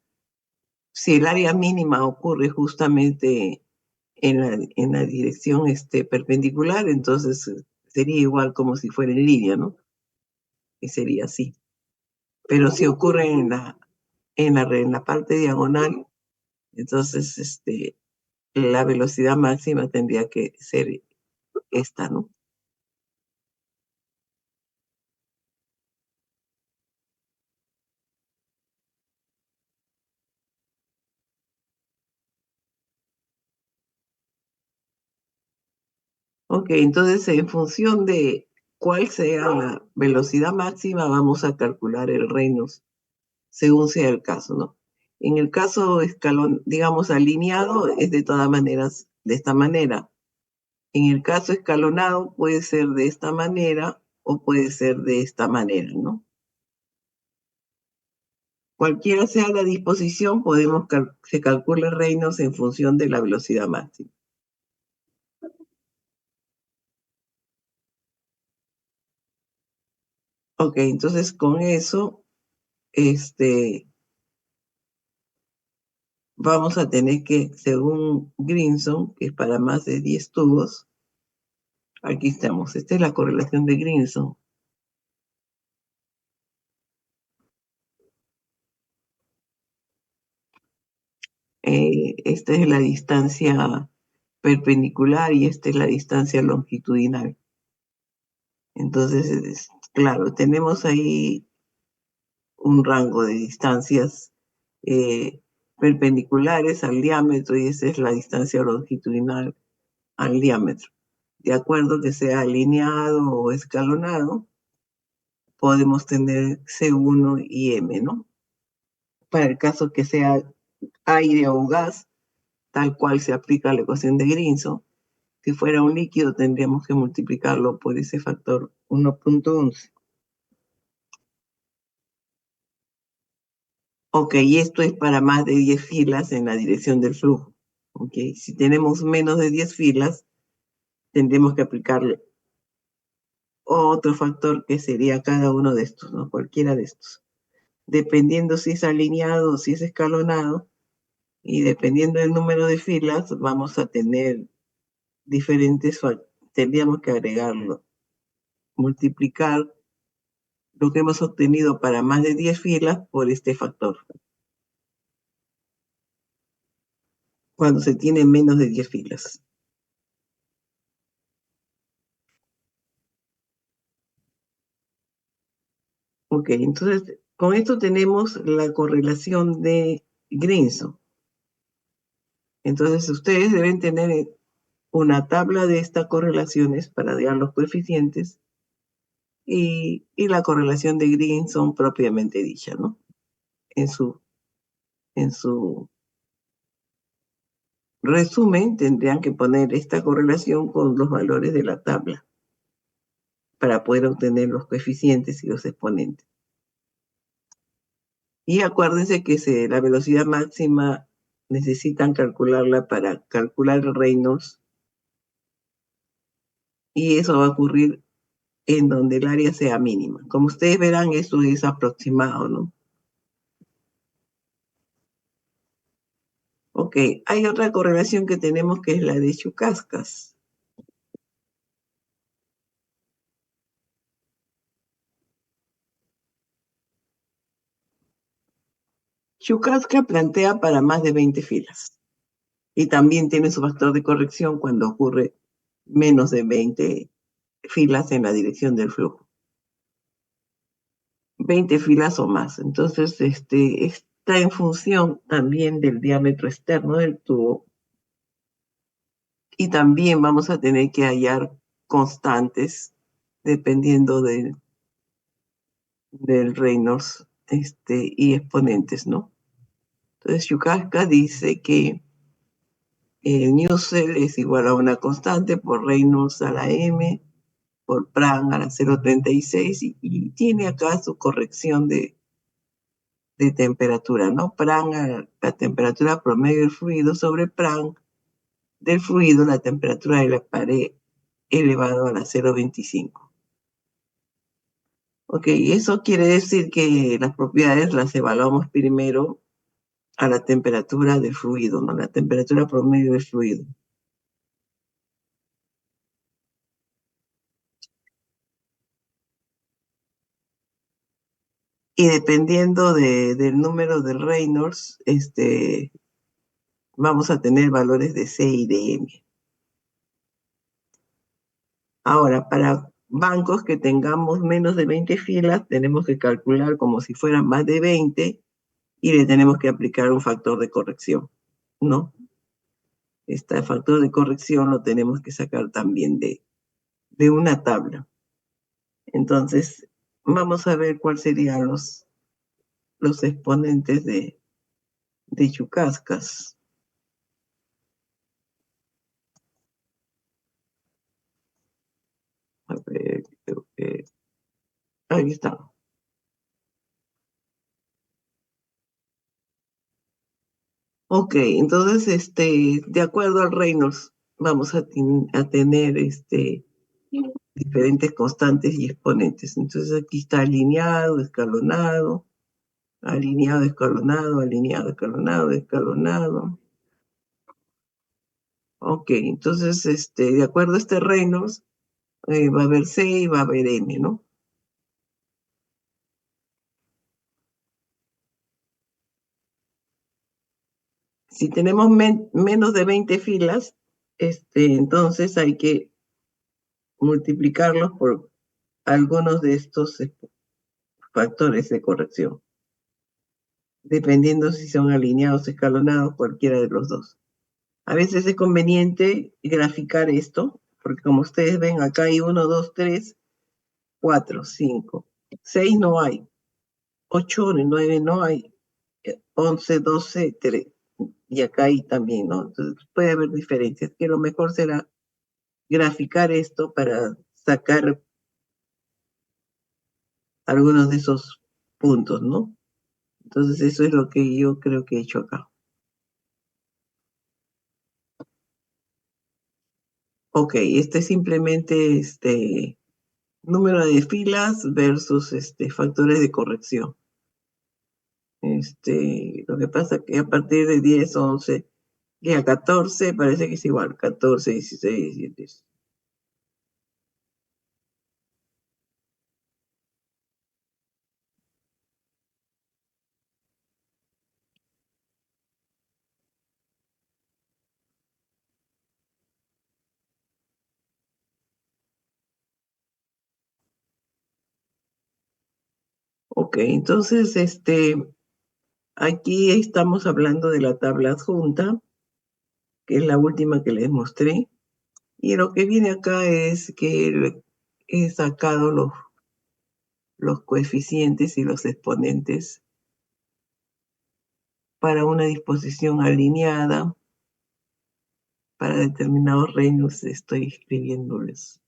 S2: si el área mínima ocurre justamente en la dirección perpendicular, entonces sería igual como si fuera en línea, ¿no? Y sería así. Pero si ocurre en la parte diagonal, entonces la velocidad máxima tendría que ser esta, ¿no? Ok, entonces en función de cuál sea la velocidad máxima, vamos a calcular el Reynolds según sea el caso, ¿no? En el caso digamos, alineado, es de todas maneras de esta manera. En el caso escalonado, puede ser de esta manera o puede ser de esta manera, ¿no? Cualquiera sea la disposición, se calcula Reynolds en función de la velocidad máxima. Ok, entonces con eso, vamos a tener que, según Grinson, que es para más de 10 tubos, Aquí estamos. Esta es la correlación de Grinson. Esta es la distancia perpendicular y esta es la distancia longitudinal. Entonces, claro, tenemos ahí un rango de distancias eh, perpendiculares al diámetro y esa es la distancia longitudinal al diámetro. De acuerdo que sea alineado o escalonado, podemos tener C1 y M, ¿no? Para el caso que sea aire o gas, tal cual se aplica la ecuación de Grinson, si fuera un líquido tendríamos que multiplicarlo por ese factor 1.11. Ok, y esto es para más de 10 filas en la dirección del flujo. Ok, si tenemos menos de 10 filas, tendremos que aplicarle otro factor que sería cada uno de estos, ¿no? Cualquiera de estos. Dependiendo si es alineado o si es escalonado, y dependiendo del número de filas, vamos a tener diferentes, tendríamos que agregarlo, multiplicar lo que hemos obtenido para más de 10 filas por este factor, cuando se tiene menos de 10 filas. Ok, entonces con esto tenemos la correlación de Grinson. Entonces ustedes deben tener una tabla de estas correlaciones para hallar los coeficientes y la correlación de Grinson propiamente dicha, ¿no? En su, en su resumen tendrían que poner esta correlación con los valores de la tabla para poder obtener los coeficientes y los exponentes. Y acuérdense que la velocidad máxima necesitan calcularla para calcular el Reynolds y eso va a ocurrir en donde el área sea mínima. Como ustedes verán, esto es aproximado, ¿no? Ok, hay otra correlación que tenemos que es la de Chukaskas. Chukaska plantea para más de 20 filas y también tiene su factor de corrección cuando ocurre menos de 20 filas en la dirección del flujo. 20 filas o más. Entonces, está en función también del diámetro externo del tubo y también vamos a tener que hallar constantes dependiendo del Reynolds y exponentes, ¿no? Entonces, Chukaska dice que Nusselt es igual a una constante por Reynolds a la M, por Prandtl a la 0,36 y tiene acá su corrección de temperatura, ¿no? Prandtl a la temperatura promedio del fluido sobre Prandtl del fluido, la temperatura de la pared elevado a la 0,25. Ok, eso quiere decir que las propiedades las evaluamos primero a la temperatura del fluido, ¿no? La temperatura promedio del fluido. Y dependiendo del número de Reynolds, vamos a tener valores de C y de M. Ahora, para bancos que tengamos menos de 20 filas, tenemos que calcular como si fueran más de 20 y le tenemos que aplicar un factor de corrección, ¿no? Este factor de corrección lo tenemos que sacar también de una tabla. Entonces, vamos a ver cuáles serían los exponentes de Chukaskas. A ver, creo que ahí está. Ok, entonces, de acuerdo al Reynolds, vamos a tener diferentes constantes y exponentes. Entonces aquí está alineado, escalonado, alineado, escalonado, alineado, escalonado, escalonado. Ok, entonces, de acuerdo a este Reynolds, va a haber C y va a haber M, ¿no? Si tenemos menos de 20 filas, entonces hay que multiplicarlos por algunos de estos factores de corrección, dependiendo si son alineados, escalonados, cualquiera de los dos. A veces es conveniente graficar esto, porque como ustedes ven, acá hay 1, 2, 3, 4, 5, 6 no hay, 8, 9 no hay, 11, 12, 3, y acá hay también, ¿no? Entonces puede haber diferencias, que lo mejor será graficar esto para sacar algunos de esos puntos, ¿no? Entonces eso es lo que yo creo que he hecho acá. Ok, este es simplemente número de filas versus factores de corrección. Lo que pasa que a partir de 10, 11 y a 14 parece que es igual, 14, 16, 17. Ok, entonces aquí estamos hablando de la tabla adjunta, que es la última que les mostré, y lo que viene acá es que he sacado los coeficientes y los exponentes para una disposición alineada. Para determinados reinos estoy escribiéndoles.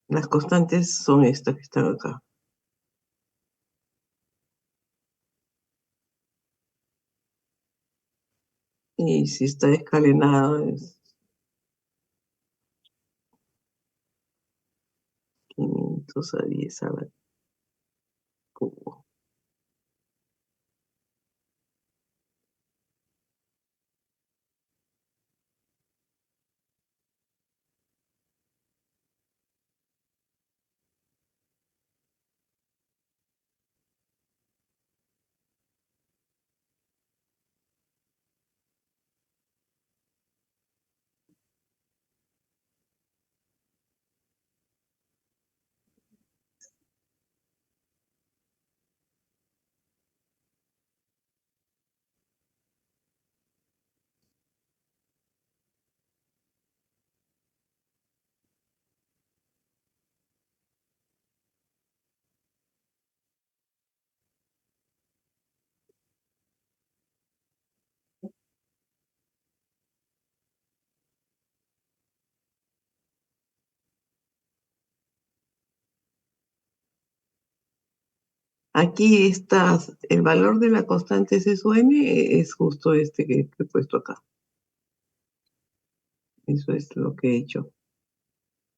S2: Las constantes son estas que están acá. Y si está escalenado es 500 a 10 a la cubo. Aquí está el valor de la constante C sub n es justo este que he puesto acá. Eso es lo que he hecho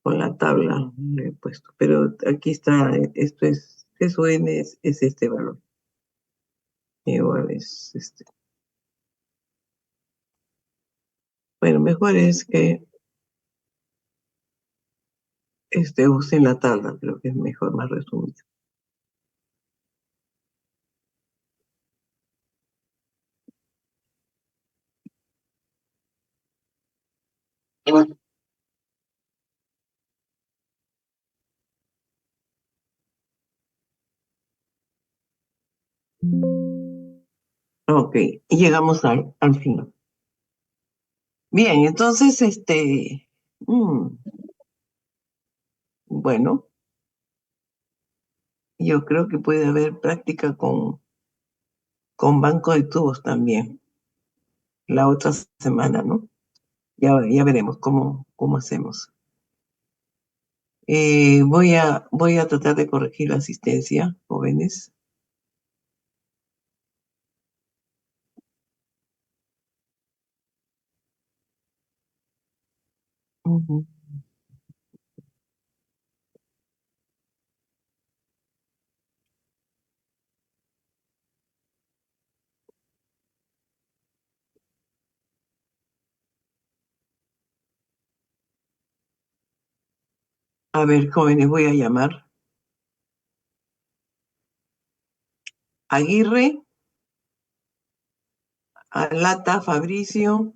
S2: con la tabla, le he puesto. Pero aquí está, esto es, C sub n es este valor. Igual es este. Bueno, mejor es que usen la tabla, creo que es mejor, más resumido. Ok, y llegamos al fin. Bien, entonces, bueno, yo creo que puede haber práctica con banco de tubos también la otra semana, ¿no? Ya veremos cómo hacemos. Voy a tratar de corregir la asistencia, jóvenes. Ujú. A ver, jóvenes, voy a llamar. Aguirre, Alata, Fabricio,